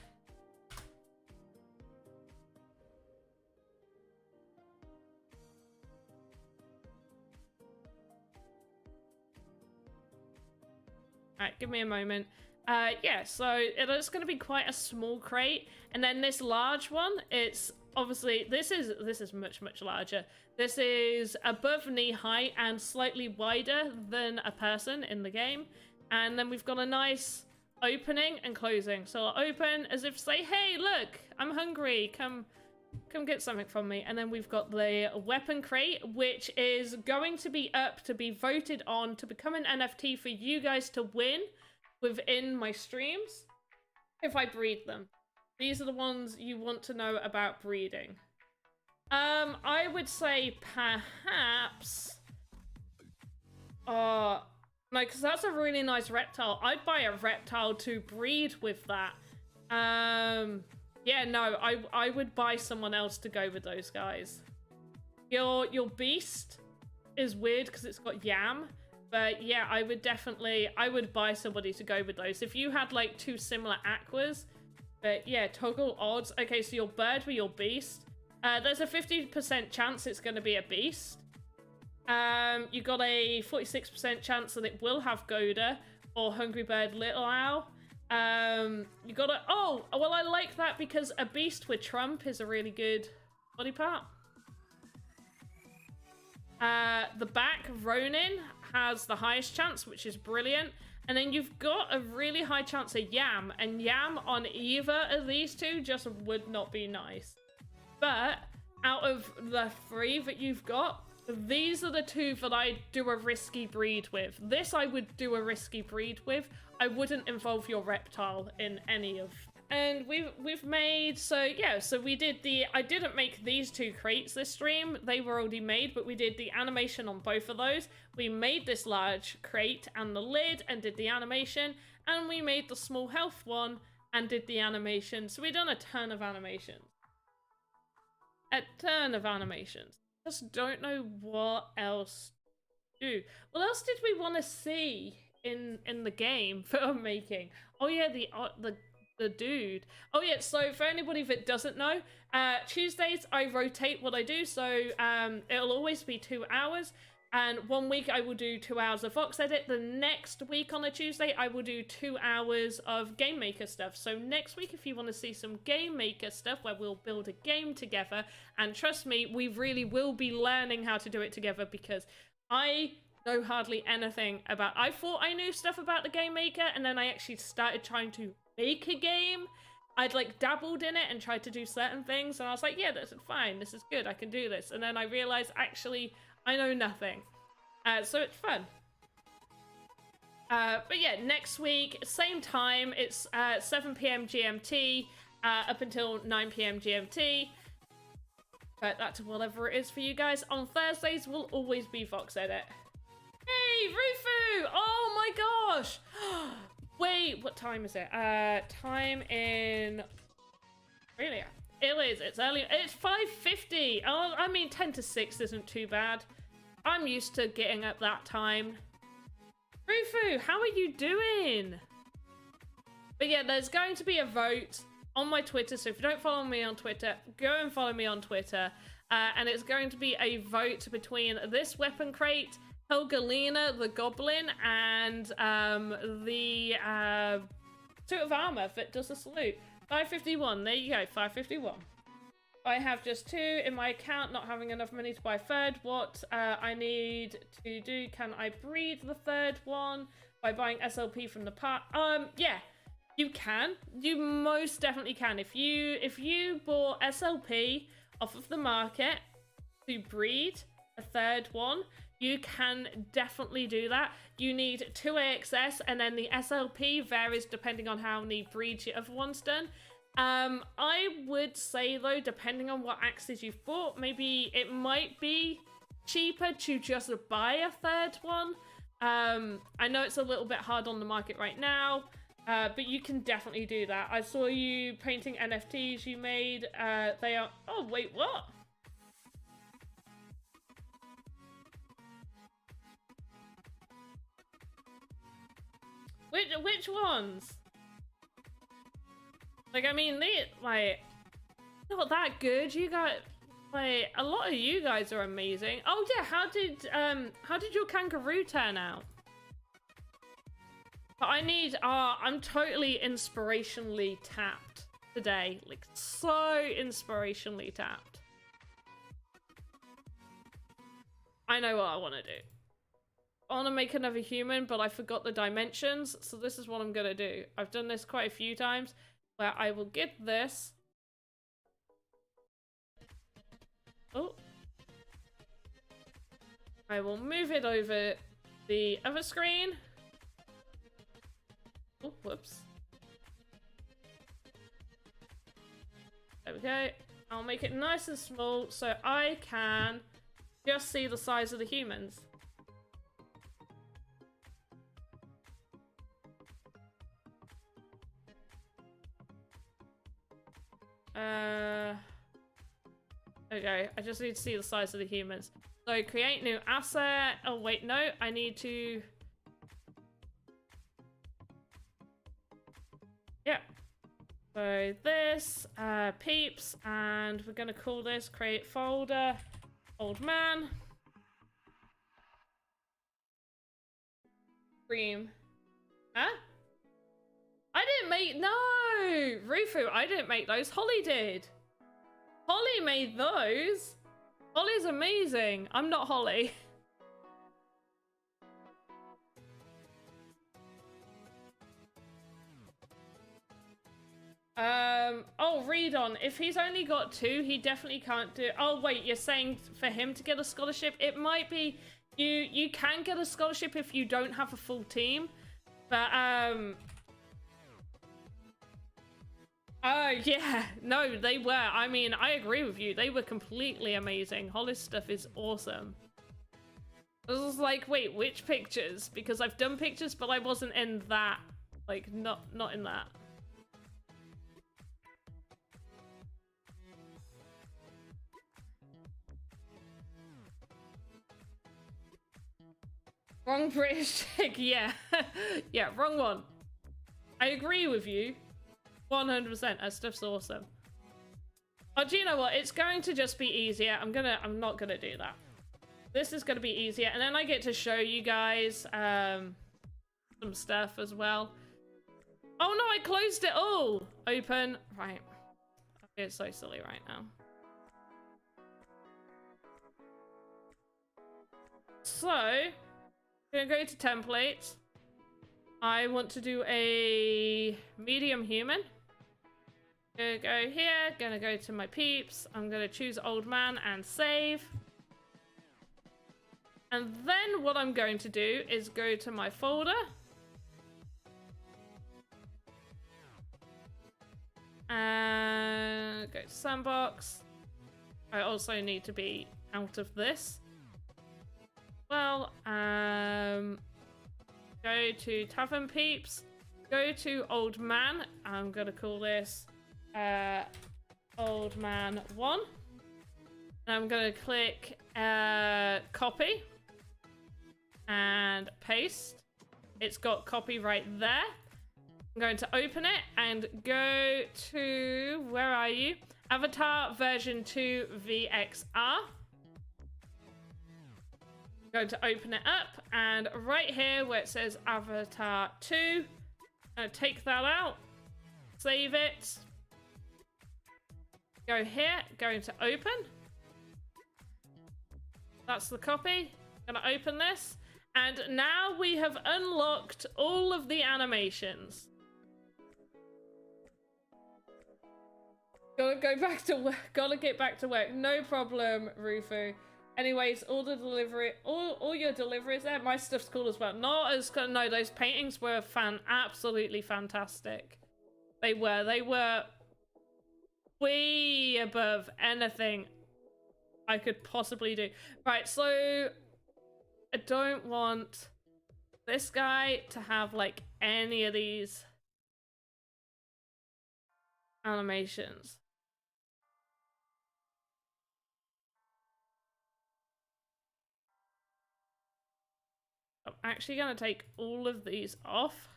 Alright, give me a moment. Yeah, so it's going to be quite a small crate, and then this large one, it's obviously this is much larger. This is above knee height and slightly wider than a person in the game, and then we've got a nice opening and closing. So I'll open as if to say, hey, look, I'm hungry, come get something from me. And then we've got the weapon crate, which is going to be up to be voted on to become an NFT for you guys to win within my streams if I breed them. These are the ones you want to know about breeding. I would say perhaps no, because that's a really nice reptile. I'd buy a reptile to breed with that. Yeah, no, I would buy someone else to go with those guys. Your beast is weird because it's got yam. But yeah, I would buy somebody to go with those. If you had like two similar aquas, but yeah, toggle odds. Okay, so your bird with your beast. There's a 50% chance it's going to be a beast. You got a 46% chance that it will have Goda or Hungry Bird Little Owl. You got a, oh, well, I like that because a beast with Trump is a really good body part. The back, Ronin, has the highest chance, which is brilliant. And then you've got a really high chance of Yam, and Yam on either of these two just would not be nice. But out of the three that you've got, these are the two that I do a risky breed with. This I would do a risky breed with. I wouldn't involve your reptile in any of. And we've made, so yeah, so we did I didn't make these two crates this stream, they were already made, but we did the animation on both of those. We made this large crate and the lid and did the animation, and we made the small health one and did the animation. So we've done a ton of animations. A ton of animations. Just don't know what else to do. What else did we want to see in the game that I'm making? Oh yeah, the dude. Oh yeah, so for anybody that doesn't know, Tuesdays I rotate what I do, so it'll always be 2 hours, and 1 week I will do 2 hours of Voxedit. The next week on a Tuesday I will do 2 hours of Game Maker stuff. So next week, if you want to see some Game Maker stuff where we'll build a game together, and trust me, we really will be learning how to do it together, because I know hardly anything about, I thought I knew stuff about the Game Maker, and then I actually started trying to make a game. I'd like dabbled in it and tried to do certain things, and I was like, yeah, that's fine, this is good, I can do this. And then I realized actually I know nothing. So it's fun. But yeah, next week, same time, it's 7 PM GMT up until 9 PM GMT. But that's whatever it is for you guys. On Thursdays will always be Voxedit. Hey, Rufu! Oh my gosh! Wait, what time is it? Time in... Really? It's early. It's 5:50. Oh, I mean, 10 to 6 isn't too bad. I'm used to getting up that time. Rufu, how are you doing? But yeah, there's going to be a vote on my Twitter, so if you don't follow me on Twitter, go and follow me on Twitter. And it's going to be a vote between this weapon crate, Helgalina the Goblin, and the suit of armor that does a salute. 551, there you go, 551. I have just 2 in my account, not having enough money to buy a third. What I need to do, can I breed the third one by buying SLP from the part? Yeah, you can. You most definitely can. If you bought SLP off of the market to breed a third one, you can definitely do that. You need 2 AXS, and then the SLP varies depending on how many breeds your other one's done. I would say though, depending on what axes you've bought, maybe it might be cheaper to just buy a third one. I know it's a little bit hard on the market right now, but you can definitely do that. I saw you painting NFTs you made. They are... Oh, wait, what? Which ones? Like, I mean, they, like, not that good. You got, like, a lot of you guys are amazing. Oh, yeah, how did your kangaroo turn out? But I need, I'm totally inspirationally tapped today. Like, so inspirationally tapped. I know what I want to do. I want to make another human, but I forgot the dimensions. So this is what I'm going to do. I've done this quite a few times, where I will get this. Oh. I will move it over the other screen. Oh, whoops. There we go. I'll make it nice and small so I can just see the size of the humans. Okay, I just need to see the size of the humans. So create new asset. Oh wait, no, I need to... Yeah. So this, peeps, and we're gonna call this create folder, old man. Cream. Huh? I didn't make, no! Rufu, I didn't make those, Holly did. Holly made those. Holly's amazing. I'm not Holly. Oh, read on. If he's only got 2, he definitely can't do... Oh, wait, you're saying for him to get a scholarship? It might be... You can get a scholarship if you don't have a full team. But, Oh, yeah. No, they were. I mean, I agree with you. They were completely amazing. Hollis stuff is awesome. I was like, wait, which pictures? Because I've done pictures, but I wasn't in that. Like, not in that. Wrong British chick, yeah. Yeah, wrong one. I agree with you. 100%, that stuff's awesome. Oh, do you know what? It's going to just be easier. I'm not gonna do that. This is gonna be easier, and then I get to show you guys some stuff as well. Oh no, I closed it all! Open. Right. It's so silly right now. So, I'm gonna go to templates. I want to do a medium human. Gonna go here, gonna go to my peeps. I'm gonna choose old man and save. And then what I'm going to do is go to my folder. And go to Sandbox. I also need to be out of this. Well, go to Tavern Peeps. Go to Old Man. I'm gonna call this Old Man 1. And I'm gonna click copy and paste. It's got copy right there. I'm going to open it and go to, where are you? Avatar version 2 VXR. I'm going to open it up, and right here where it says Avatar 2, I'm going to take that out, save it, go here, going to open. That's the copy. I'm going to open this, and now we have unlocked all of the animations. Gotta go back to work. Gotta get back to work. No problem, Rufu. Anyways, all the delivery, all your deliveries there. My stuff's cool as well. Not as good. No, those paintings were absolutely fantastic. They were way above anything I could possibly do. Right, so I don't want this guy to have like any of these animations. I'm actually going to take all of these off.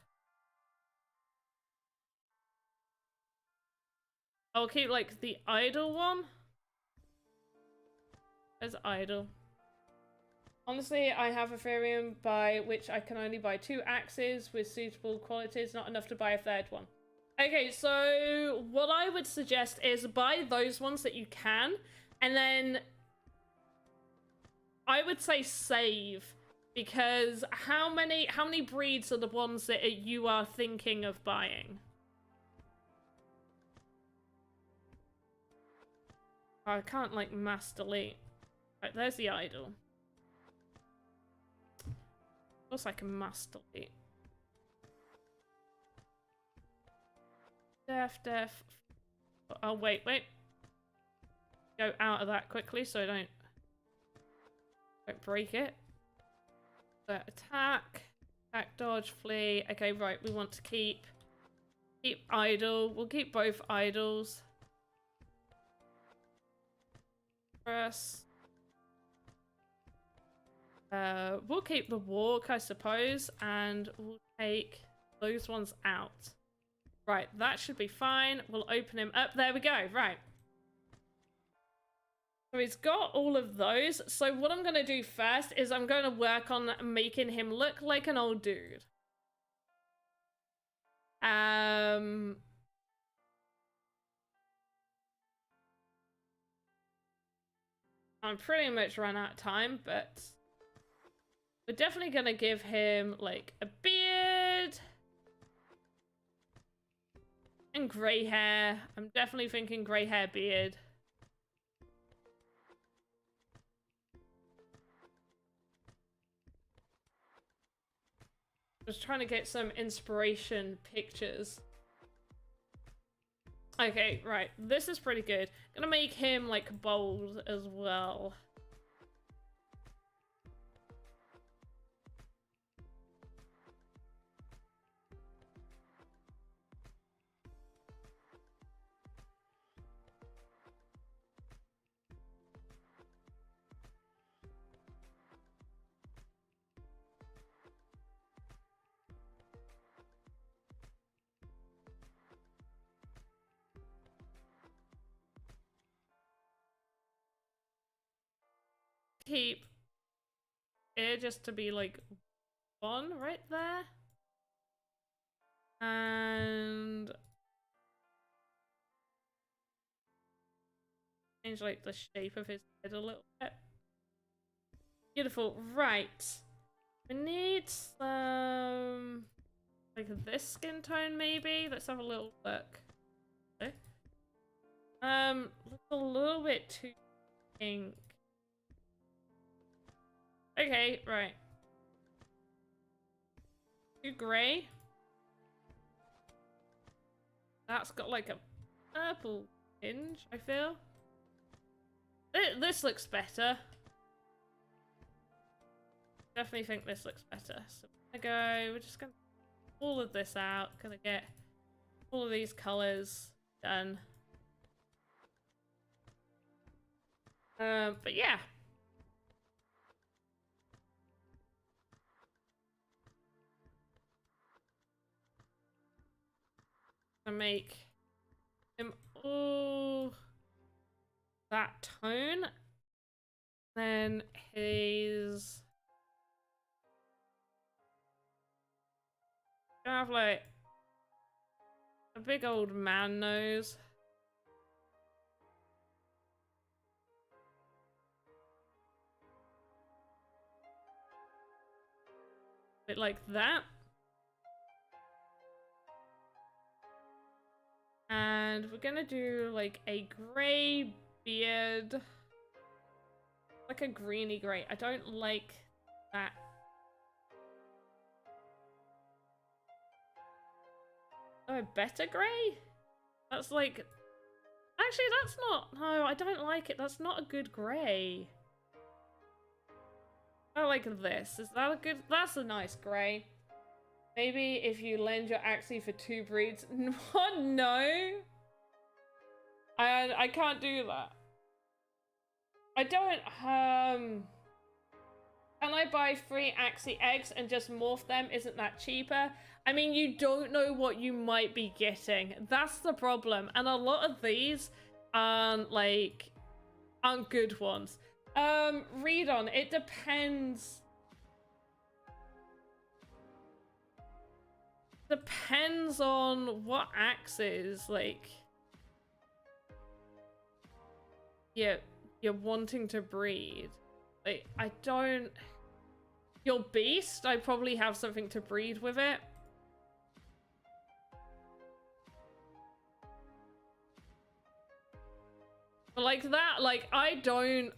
I'll keep like the idle one. There's idle. Honestly, I have Ethereum by which I can only buy 2 axes with suitable qualities, not enough to buy a 3rd one. Okay, so what I would suggest is buy those ones that you can, and then I would say save, because how many breeds are the ones that you are thinking of buying? I can't like mass delete. Right, there's the idol. Of course I can mass delete. Def. Oh, wait. Go out of that quickly so I don't break it. So attack, dodge, flee. Okay, right, we want to keep idle. We'll keep both idols. First. We'll keep the walk, I suppose, and we'll take those ones out. Right, that should be fine. We'll open him up. There we go. Right. So he's got all of those. So what I'm going to do first is I'm going to work on making him look like an old dude. I'm pretty much run out of time, but we're definitely going to give him like a beard and grey hair. I'm definitely thinking grey hair, beard. Just trying to get some inspiration pictures. Okay, right. This is pretty good. Gonna make him like bold as well. Keep it just to be like 1 right there. And change like the shape of his head a little bit. Beautiful. Right. We need some like this skin tone maybe. Let's have a little look. Okay. Looks a little bit too pink. Okay, right. Too grey. That's got like a purple tinge, I feel. This looks better. Definitely think this looks better. So we're gonna we're just gonna all of this out. Gonna get all of these colours done. But yeah. I make him all that tone. Then his gonna have like a big old man nose. Bit like that. And we're gonna do like a grey beard. Like a greeny grey. I don't like that. Oh, a better grey? That's like... Actually, that's not... No, I don't like it. That's not a good grey. I like this. Is that a good... That's a nice grey. Maybe if you lend your Axie for 2 breeds. What? No. I can't do that. I don't, can I buy 3 Axie eggs and just morph them? Isn't that cheaper? I mean, you don't know what you might be getting. That's the problem. And a lot of these aren't good ones. Read on. It depends. Depends on what axis, like, you're wanting to breed. Like, I don't... Your beast, I probably have something to breed with it. But like that, like, I don't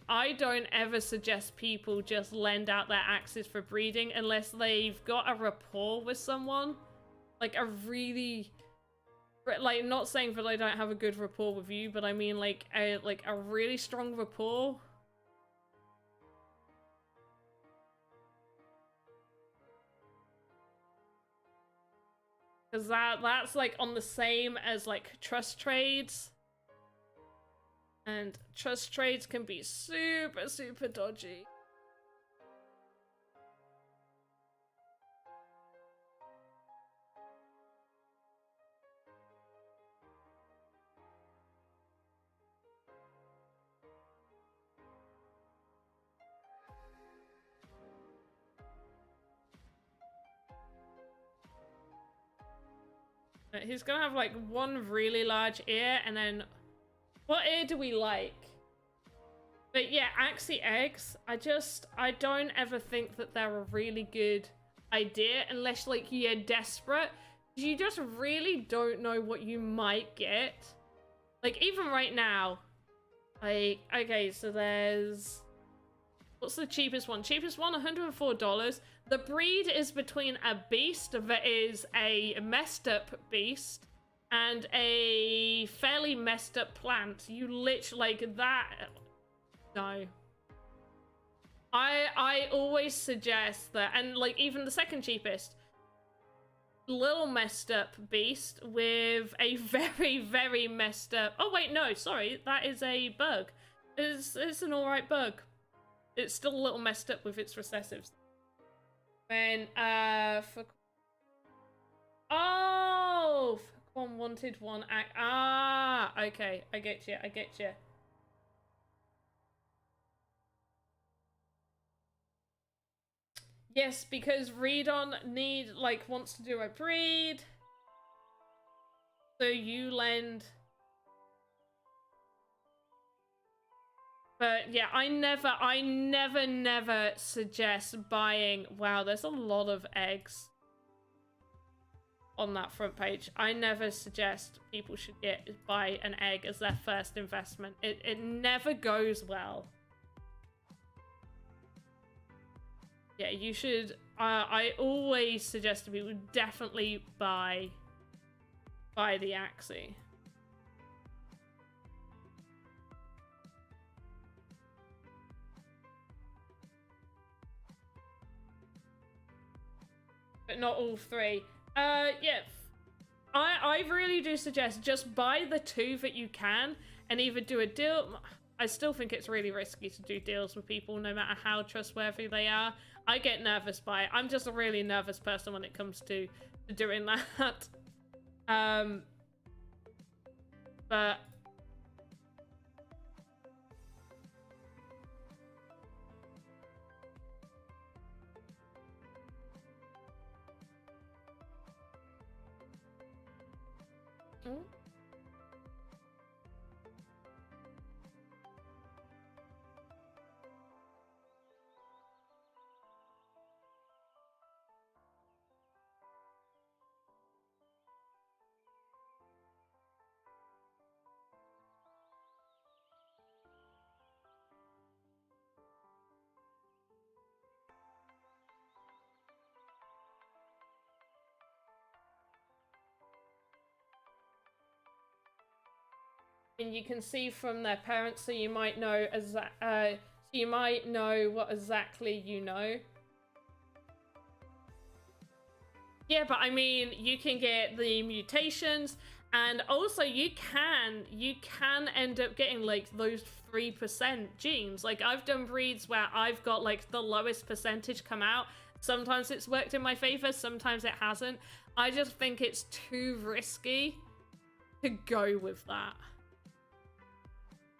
ever suggest people just lend out their axes for breeding unless they've got a rapport with someone. Like a really, like, not saying that I don't have a good rapport with you, but I mean like a really strong rapport. Because that's like on the same as like trust trades. And trust trades can be super, super dodgy. He's gonna have like one really large ear, and then what ear do we like? But yeah, Axie eggs, I don't ever think that they're a really good idea unless like you're desperate. You just really don't know what you might get. Like even right now, like, okay, so there's, what's the cheapest one? Cheapest one, $104. The breed is between a beast that is a messed up beast and a fairly messed up plant. You literally, like, that, no. I always suggest that, and like even the second cheapest, little messed up beast with a very, very messed up, oh wait, no, sorry, that is a bug. It's an alright bug. It's still a little messed up with its recessives. Then, for... Oh! One wanted one act. Ah! Okay, I get you, I get you. Yes, because Redon wants to do a breed. So you lend... But yeah, I never suggest buying... Wow, there's a lot of eggs on that front page. I never suggest people should buy an egg as their first investment. It never goes well. Yeah, you should... I always suggest to people definitely buy the Axie. But not all three. Yeah. I really do suggest just buy the two that you can and either do a deal. I still think it's really risky to do deals with people no matter how trustworthy they are. I get nervous by it. I'm just a really nervous person when it comes to doing that. But and you can see from their parents, so you might know what exactly you know. Yeah, but I mean, you can get the mutations, and also you can end up getting like those 3% genes. Like I've done breeds where I've got like the lowest percentage come out. Sometimes it's worked in my favor, sometimes it hasn't. I just think it's too risky to go with that.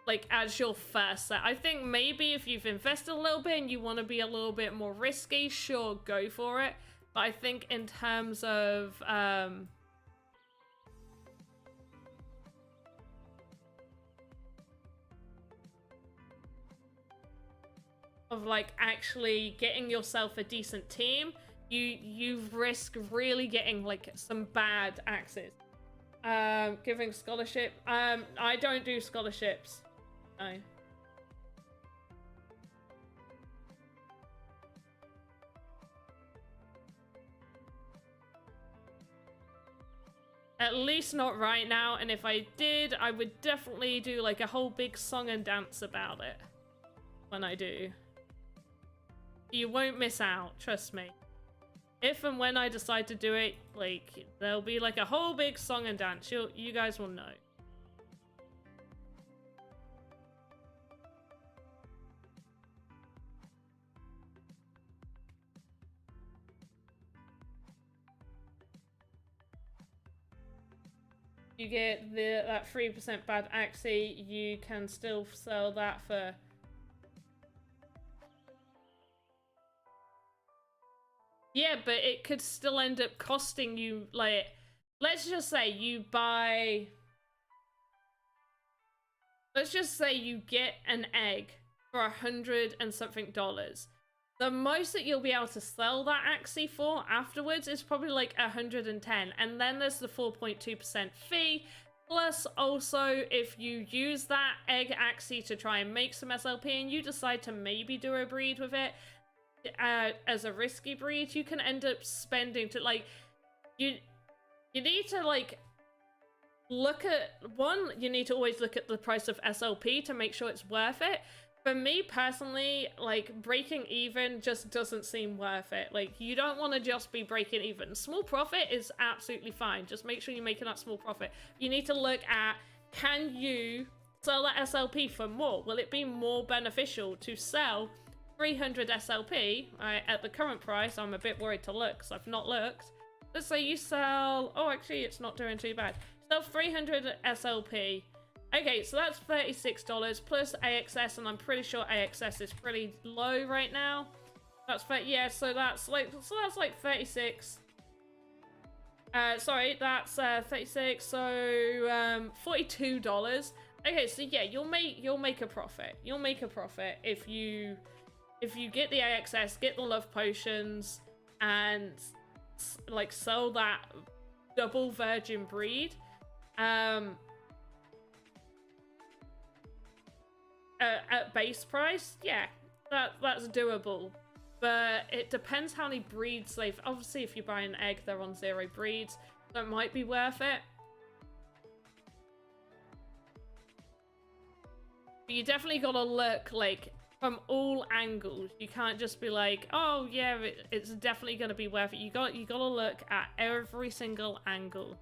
like as your first set. I think maybe if you've invested a little bit and you want to be a little bit more risky, sure, go for it. But I think in terms of like actually getting yourself a decent team, you risk really getting like some bad axes. Giving scholarship. I don't do scholarships. No. At least not right now, and if I did, I would definitely do like a whole big song and dance about it when I do. You won't miss out, trust me. If and when I decide to do it, like, there'll be like a whole big song and dance. You guys will know. You get that 3% bad axie, you can still sell that for... Yeah, but it could still end up costing you, like, let's just say you buy... Let's just say you get an egg for $100 and something. The most that you'll be able to sell that axie for afterwards is probably like 110, and then there's the 4.2% fee. Plus, also, if you use that egg axie to try and make some SLP and you decide to maybe do a breed with it, as a risky breed, you can end up spending to like you need to like look at you need to always look at the price of SLP to make sure it's worth it. For me personally, like breaking even just doesn't seem worth it. Like you don't want to just be breaking even. Small profit is absolutely fine. Just make sure you're making that small profit. You need to look at, can you sell that SLP for more? Will it be more beneficial to sell 300 SLP at the current price? I'm a bit worried to look because I've not looked. Let's say you sell, oh actually it's not doing too bad, sell 300 SLP. Okay, so that's $36 plus AXS, and I'm pretty sure AXS is pretty low right now. That's yeah, so that's like 36. Sorry, that's 36, so $42. Okay, so yeah, you'll make a profit. You'll make a profit if you get the AXS, get the love potions, and like sell that double virgin breed. At base price, yeah, that's doable. But it depends how many breeds they've... Obviously, if you buy an egg, they're on 0 breeds, so it might be worth it. But you definitely gotta look, like, from all angles. You can't just be like, oh, yeah, it's definitely gonna be worth it. You gotta look at every single angle.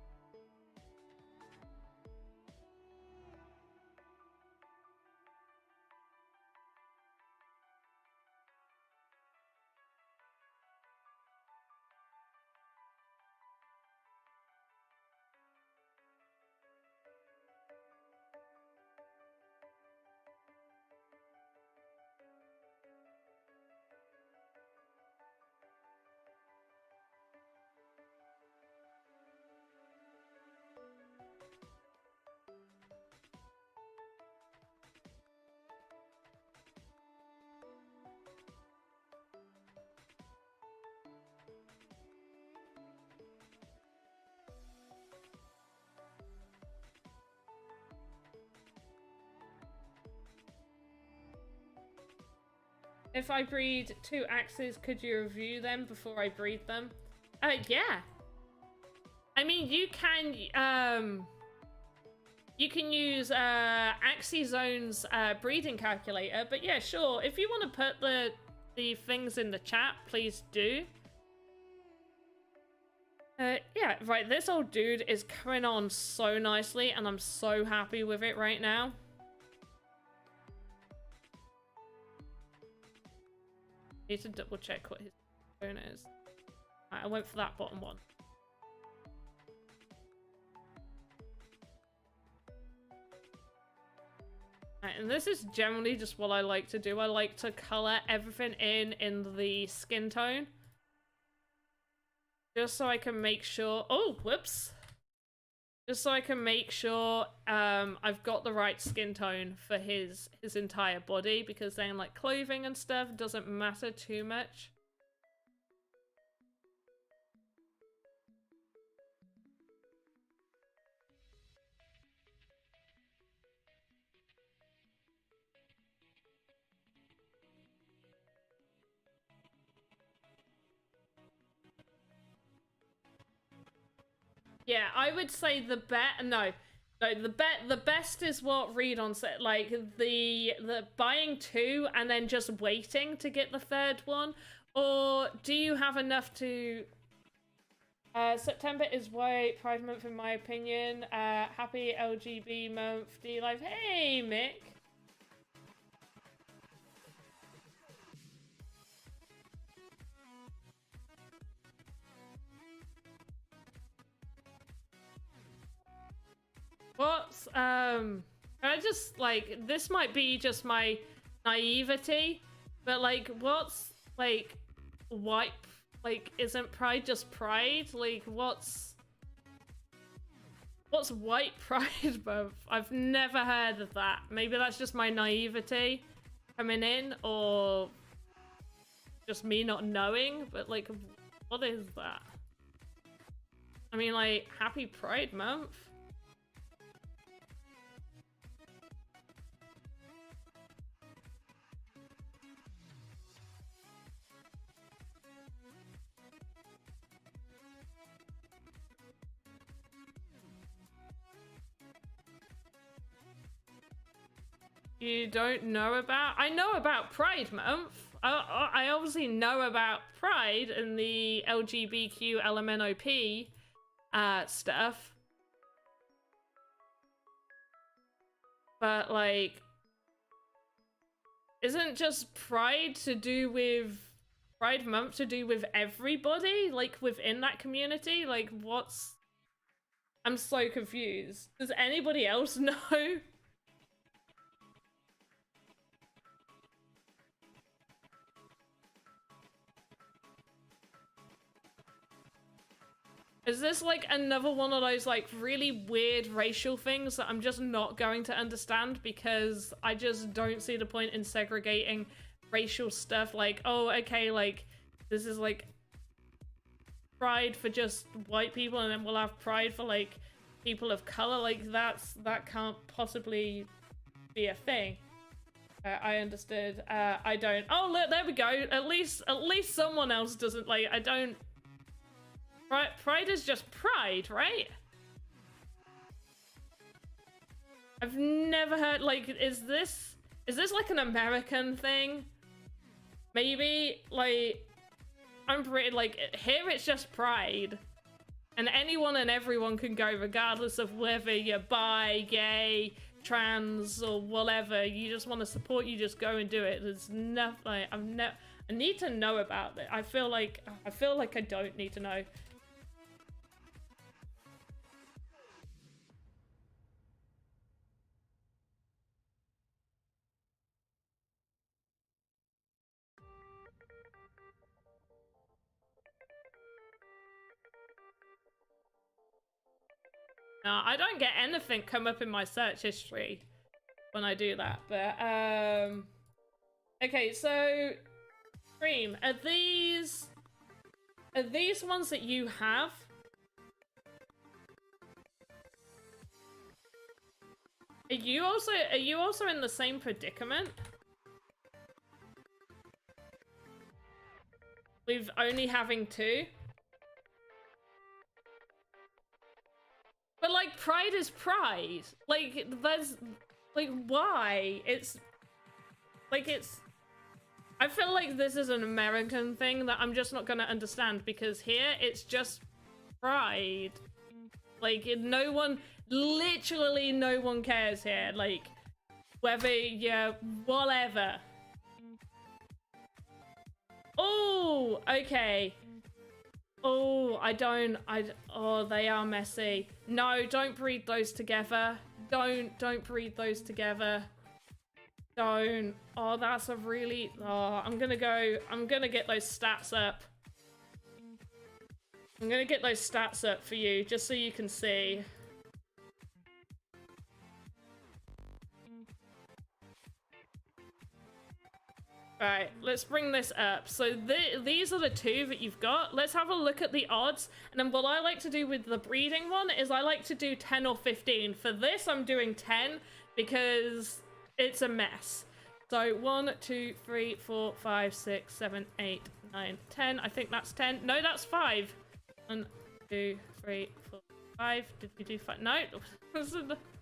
If I breed 2 axes, could you review them before I breed them? Yeah. I mean, you can use AxieZone's breeding calculator, but yeah, sure. If you want to put the things in the chat, please do. Yeah, right, this old dude is coming on so nicely, and I'm so happy with it right now. Need to double check what his phone is. Right, I went for that bottom one. Right, and this is generally just what I like to do. I like to color everything in the skin tone. Just so I can make sure, oh, whoops. Just so I can make sure I've got the right skin tone for his entire body, because then like clothing and stuff doesn't matter too much. Yeah, I would say the best is what Redon said, like the buying 2 and then just waiting to get the 3rd one, or do you have enough to September is White Pride Month in my opinion. Happy LGB month, D-Live. Hey Mick. What's I just like, this might be just my naivety, but like what's like white, like isn't pride just pride? Like what's white pride month? I've never heard of that. Maybe that's just my naivety coming in, or just me not knowing, but like what is that? I mean, like, happy Pride Month. You don't know about? I know about Pride Month. I obviously know about Pride and the LGBTQ LMNOP stuff. But, like, isn't just Pride to do with... Pride Month to do with everybody? Like, within that community? Like, what's... I'm so confused. Does anybody else know? Is this like another one of those like really weird racial things that I'm just not going to understand, because I just don't see the point in segregating racial stuff? Like, oh, okay, like this is like pride for just white people and then we'll have pride for like people of color. Like that can't possibly be a thing. I understood. I don't. Oh, look, there we go. At least someone else doesn't. Like, I don't. Pride is just pride, right? I've never heard, like, is this like an American thing? Maybe, like, I'm pretty, like, here it's just pride. And anyone and everyone can go, regardless of whether you're bi, gay, trans, or whatever. You just want to support, you just go and do it. There's nothing, like, I need to know about it. I feel like I don't need to know. No, I don't get anything come up in my search history when I do that, but, okay, so, Cream, are these ones that you have? Are you also in the same predicament? With only having 2? But, like, pride is pride. Like, there's... Like, why? It's... Like, it's... I feel like this is an American thing that I'm just not gonna understand, because here, it's just pride. Like, no one... Literally no one cares here. Like, whether you're... whatever. Oh, okay. Oh, oh, they are messy. No, don't breed those together. Don't breed those together. Don't. Oh, that's a really... Oh, I'm gonna get those stats up. I'm gonna get those stats up for you, just so you can see. Right, let's bring this up. So these are the two that you've got. Let's have a look at the odds. And then what I like to do with the breeding one is I like to do 10 or 15. For this, I'm doing 10 because it's a mess. So 1, 2, 3, 4, 5, 6, 7, 8, 9, 10. I think that's 10. No, that's 5. 1, 2, 3, 4, 5. Did we do 5? No.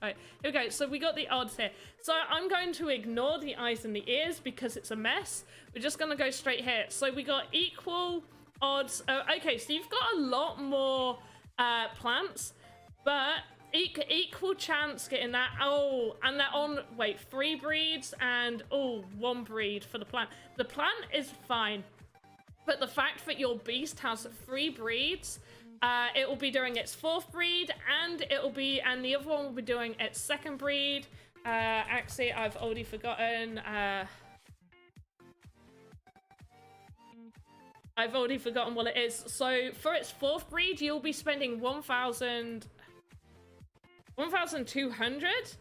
Right, here we go. So we got the odds here. So I'm going to ignore the eyes and the ears because it's a mess. We're just going to go straight here. So we got equal odds. Okay, so you've got a lot more plants, but equal chance getting that. Oh, and they're on, wait, 3 breeds and, oh, 1 breed for the plant. The plant is fine, but the fact that your beast has 3 breeds, it will be doing its 4th breed, and and the other one will be doing its 2nd breed. Actually, I've already forgotten. I've already forgotten what it is. So for its 4th breed, you'll be spending 1,200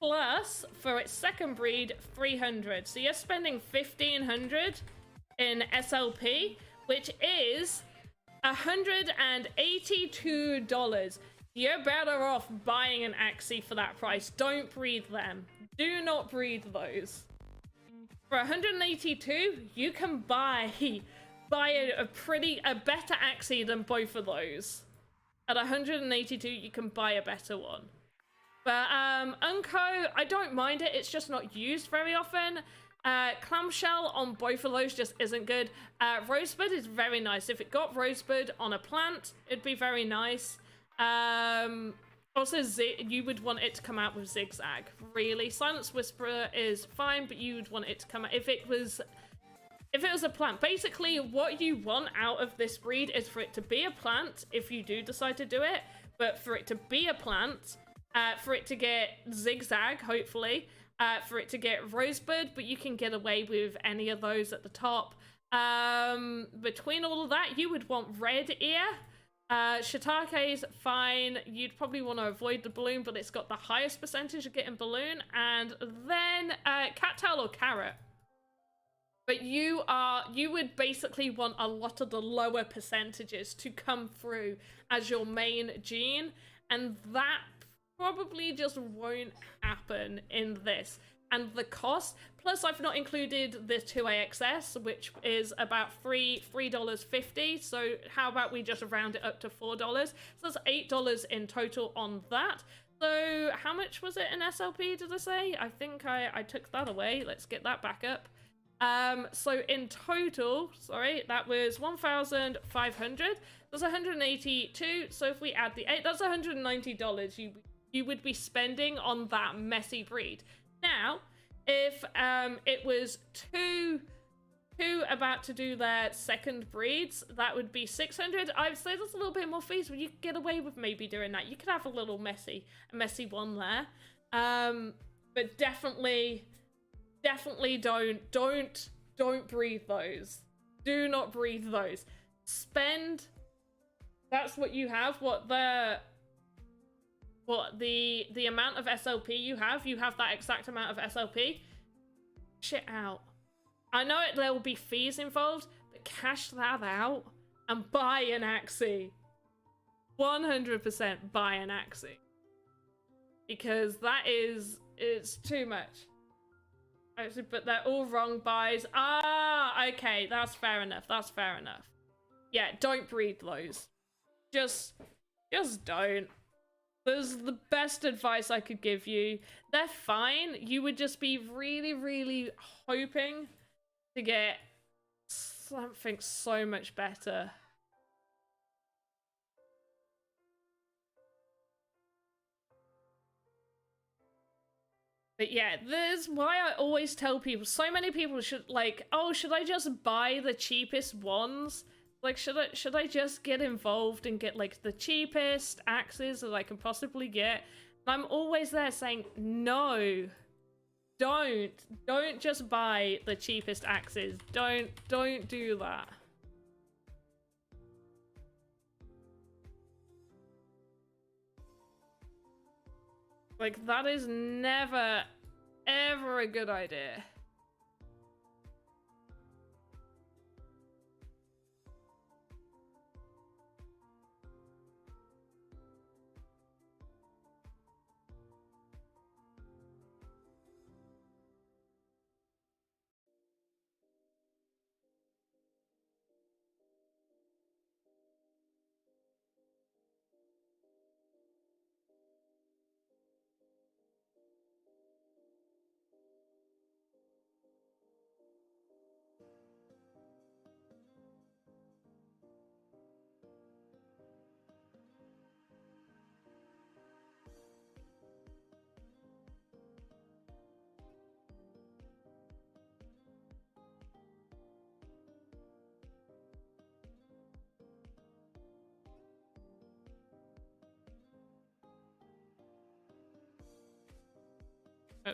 plus for its 2nd breed 300. So you're spending 1,500 in SLP, which is $182. You're better off buying an Axie for that price. Don't breed them. Do not breed those. For 182, you can buy a better Axie than both of those. At 182, you can buy a better one. But Unco, I don't mind it. It's just not used very often. Clamshell on both of those just isn't good. Rosebud is very nice. If it got Rosebud on a plant, it'd be very nice. Also, you would want it to come out with Zigzag, really. Silence Whisperer is fine, but you would want it to come out... If it was a plant. Basically, what you want out of this breed is for it to be a plant, if you do decide to do it, but for it to be a plant, for it to get Zigzag, hopefully, for it to get Rosebud, but you can get away with any of those at the top. Between all of that, you would want Red Ear. Shitake's fine. You'd probably want to avoid the balloon, but it's got the highest percentage of getting balloon. And then Cattail or Carrot. But you would basically want a lot of the lower percentages to come through as your main gene, and that probably just won't happen in this. And the cost, plus I've not included the 2AXS, which is about $3.50. So how about we just round it up to $4? So that's $8 in total on that. So how much was it in SLP, did I say? I think I took that away. Let's get that back up. So in total, sorry, that was 1,500. That's 182. So if we add the 8, that's $190 you would be spending on that messy breed. Now, if it was two about to do their 2nd breeds, that would be 600. I would say that's a little bit more feasible. You could get away with maybe doing that. You could have a little messy one there. But definitely don't breed those. Do not breed those. Spend. That's what you have. The amount of SLP you have that exact amount of SLP. Shit out. I know there will be fees involved, but cash that out and buy an Axie. 100% buy an Axie. Because it's too much. Actually, but they're all wrong buys. Ah, okay, that's fair enough. Yeah, don't breed those. Just don't. That's the best advice I could give you. They're fine. You would just be really, really hoping to get something so much better. But yeah, this is why I always tell people, so many people should like, oh, should I just buy the cheapest ones? Like, should I just get involved and get like the cheapest axes that I can possibly get? And I'm always there saying, no, don't just buy the cheapest axes. Don't do that. Like, that is never, ever a good idea.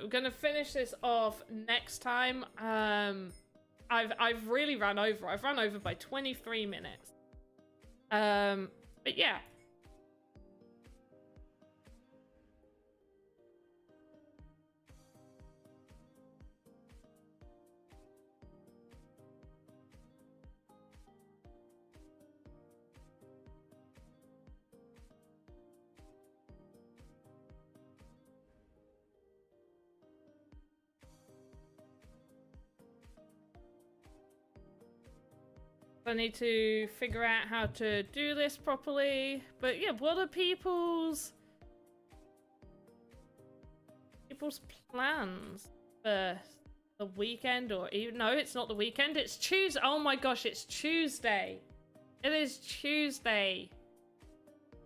We're gonna finish this off next time. I've really ran over. I've run over by 23 minutes. But yeah. I need to figure out how to do this properly. But yeah, what are people's plans for the weekend? Or even, no, it's not the weekend, it's Tuesday. Oh my gosh, it's Tuesday. It is Tuesday.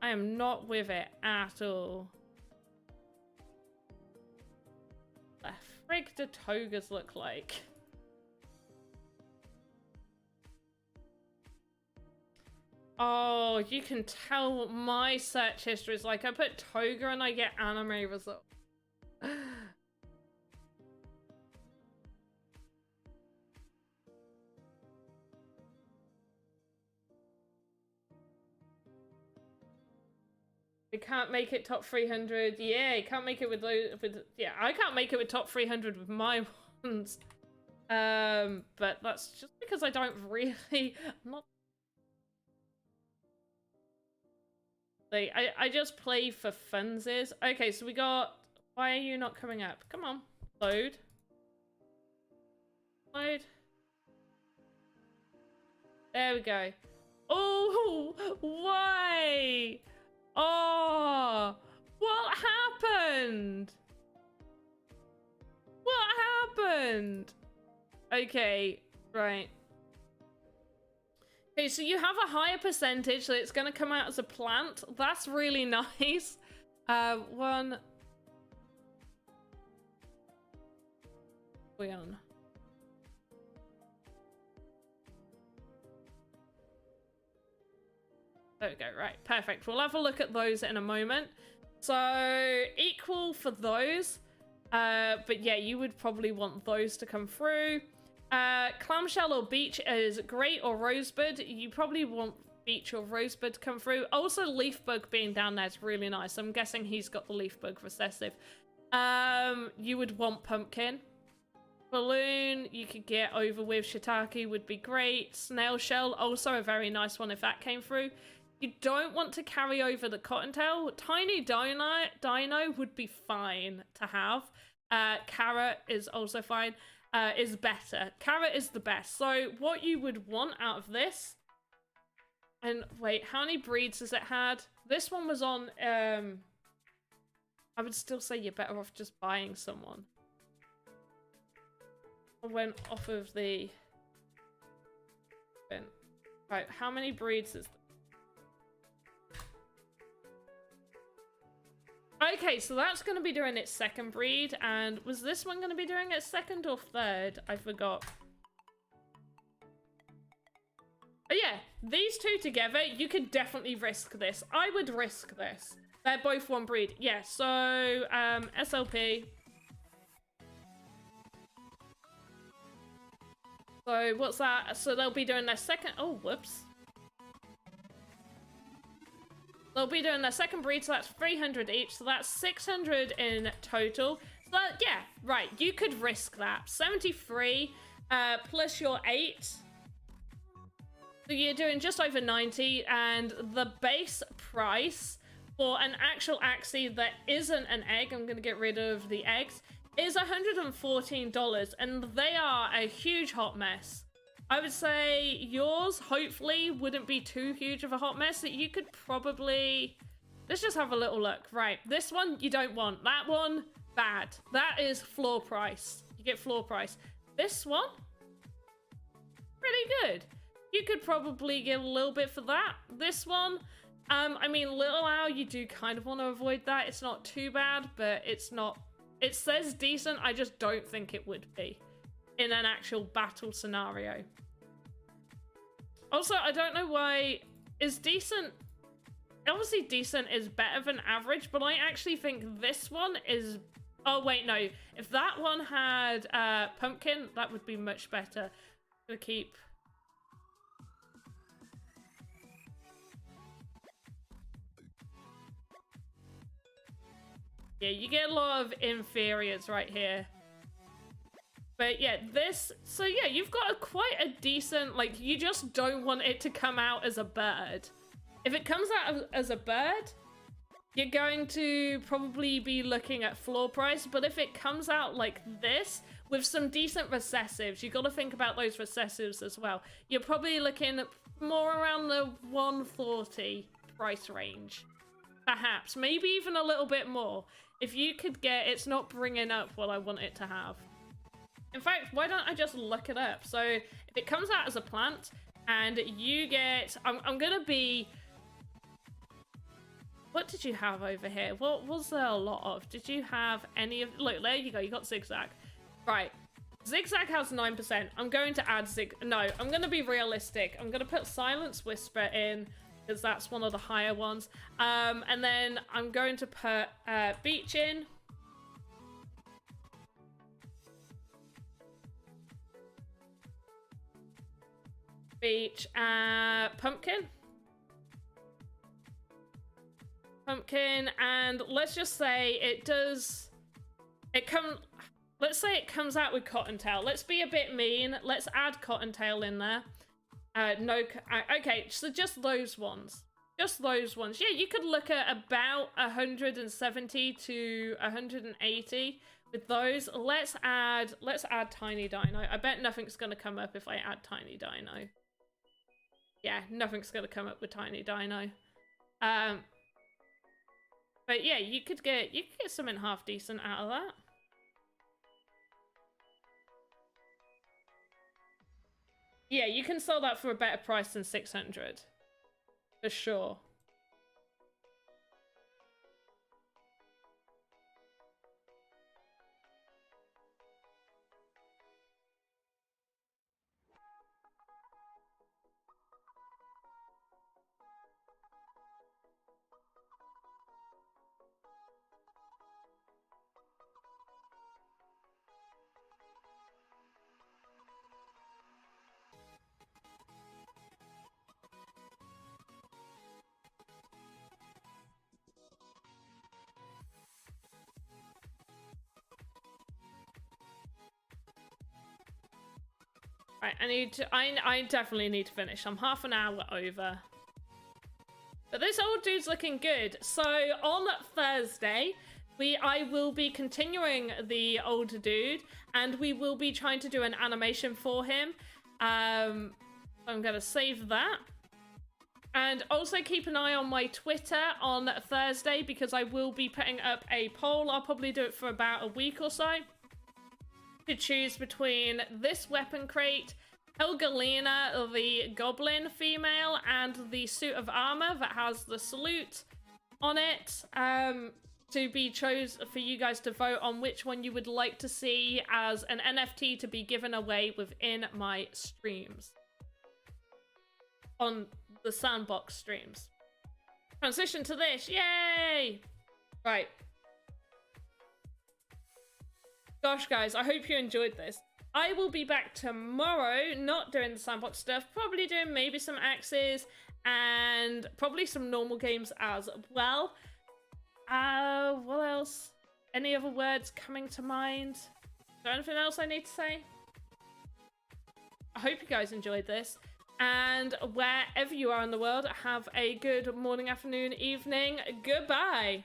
I am not with it at all. The frig do togas look like? Oh, you can tell my search history is like I put toga and I get anime results. We can't make it top 300. Yeah, you can't make it with those. Yeah, I can't make it with top 300 with my ones. But that's just because I don't really. I'm not. Like, I just play for funsies. Okay, so we got... Why are you not coming up? Come on. Load. Load. There we go. Oh, why? Oh, what happened? What happened? Okay, right. Okay, so you have a higher percentage, so it's going to come out as a plant. That's really nice. One. We on. There we go, right, perfect. We'll have a look at those in a moment. So, equal for those. But yeah, you would probably want those to come through. Clamshell or beach is great, or rosebud. You probably want beach or rosebud to come through. Also, leafbug being down there is really nice. I'm guessing he's got the leafbug recessive. You would want pumpkin. Balloon, you could get over with. Shiitake would be great. Snail shell, also a very nice one if that came through. You don't want to carry over the cottontail. Tiny dino would be fine to have. Carrot is also fine. Is better. Carrot is the best. So what you would want out of this, and wait, how many breeds has it had? This one was on, I would still say you're better off just buying someone. I went off of the, right, how many breeds is Okay, so that's going to be doing its second breed, and was this one going to be doing its second or third? I forgot. Oh yeah, these two together, you could definitely risk this. I would risk this. They're both one breed. Yeah, so, SLP. So what's that? So they'll be doing their second... Oh, whoops. They'll be doing their second breed, so that's 300 each. So that's 600 in total. So that, yeah, right. You could risk that. 73 plus your 8. So you're doing just over 90. And the base price for an actual Axie that isn't an egg, I'm going to get rid of the eggs, is $114. And they are a huge hot mess. I would say yours, hopefully, wouldn't be too huge of a hot mess. That you could probably... Let's just have a little look. Right, this one you don't want. That one, bad. That is floor price. You get floor price. This one, pretty good. You could probably get a little bit for that. This one, I mean, Little Owl, you do kind of want to avoid that. It's not too bad, but it's not... It says decent, I just don't think it would be in an actual battle scenario. Also, I don't know why... Is decent... Obviously, decent is better than average, but I actually think this one is... Oh, wait, no. If that one had pumpkin, that would be much better. I'm gonna keep... Yeah, you get a lot of inferiors right here. But yeah, this... So yeah, you've got quite a decent... Like, you just don't want it to come out as a bird. If it comes out as a bird, you're going to probably be looking at floor price. But if it comes out like this, with some decent recessives, you've got to think about those recessives as well. You're probably looking more around the 140 price range. Perhaps. Maybe even a little bit more. If you could get... It's not bringing up what I want it to have. In fact, why don't I just look it up? So, if it comes out as a plant, and you get... I'm gonna be... What did you have over here? What was there a lot of? Did you have any of... Look, there you go. You got Zigzag. Right. Zigzag has 9%. I'm going to add No, I'm gonna be realistic. I'm gonna put Silence Whisper in, because that's one of the higher ones. And then I'm going to put Beach in. Beach, Pumpkin. Pumpkin, and let's just say it does... Let's say it comes out with Cottontail. Let's be a bit mean. Let's add Cottontail in there. Okay, so just those ones. Just those ones. Yeah, you could look at about 170 to 180 with those. Let's add Tiny Dino. I bet nothing's gonna come up if I add Tiny Dino. Yeah, nothing's gonna come up with Tiny Dino. But yeah, you could get something half decent out of that. Yeah, you can sell that for a better price than 600. For sure. Right, I definitely need to finish. I'm half an hour over. But this old dude's looking good. So on Thursday, I will be continuing the old dude, and we will be trying to do an animation for him. I'm gonna save that. And also keep an eye on my Twitter on Thursday, because I will be putting up a poll. I'll probably do it for about a week or so. To choose between this weapon crate, Helgalina, the Goblin female, and the suit of armor that has the salute on it, to be chosen for you guys to vote on which one you would like to see as an NFT to be given away within my streams. On the Sandbox streams. Transition to this, yay! Right. Gosh, guys, I hope you enjoyed this. I will be back tomorrow, not doing the Sandbox stuff, probably doing maybe some axes and probably some normal games as well. What else? Any other words coming to mind? Is there anything else I need to say? I hope you guys enjoyed this. And wherever you are in the world, have a good morning, afternoon, evening. Goodbye.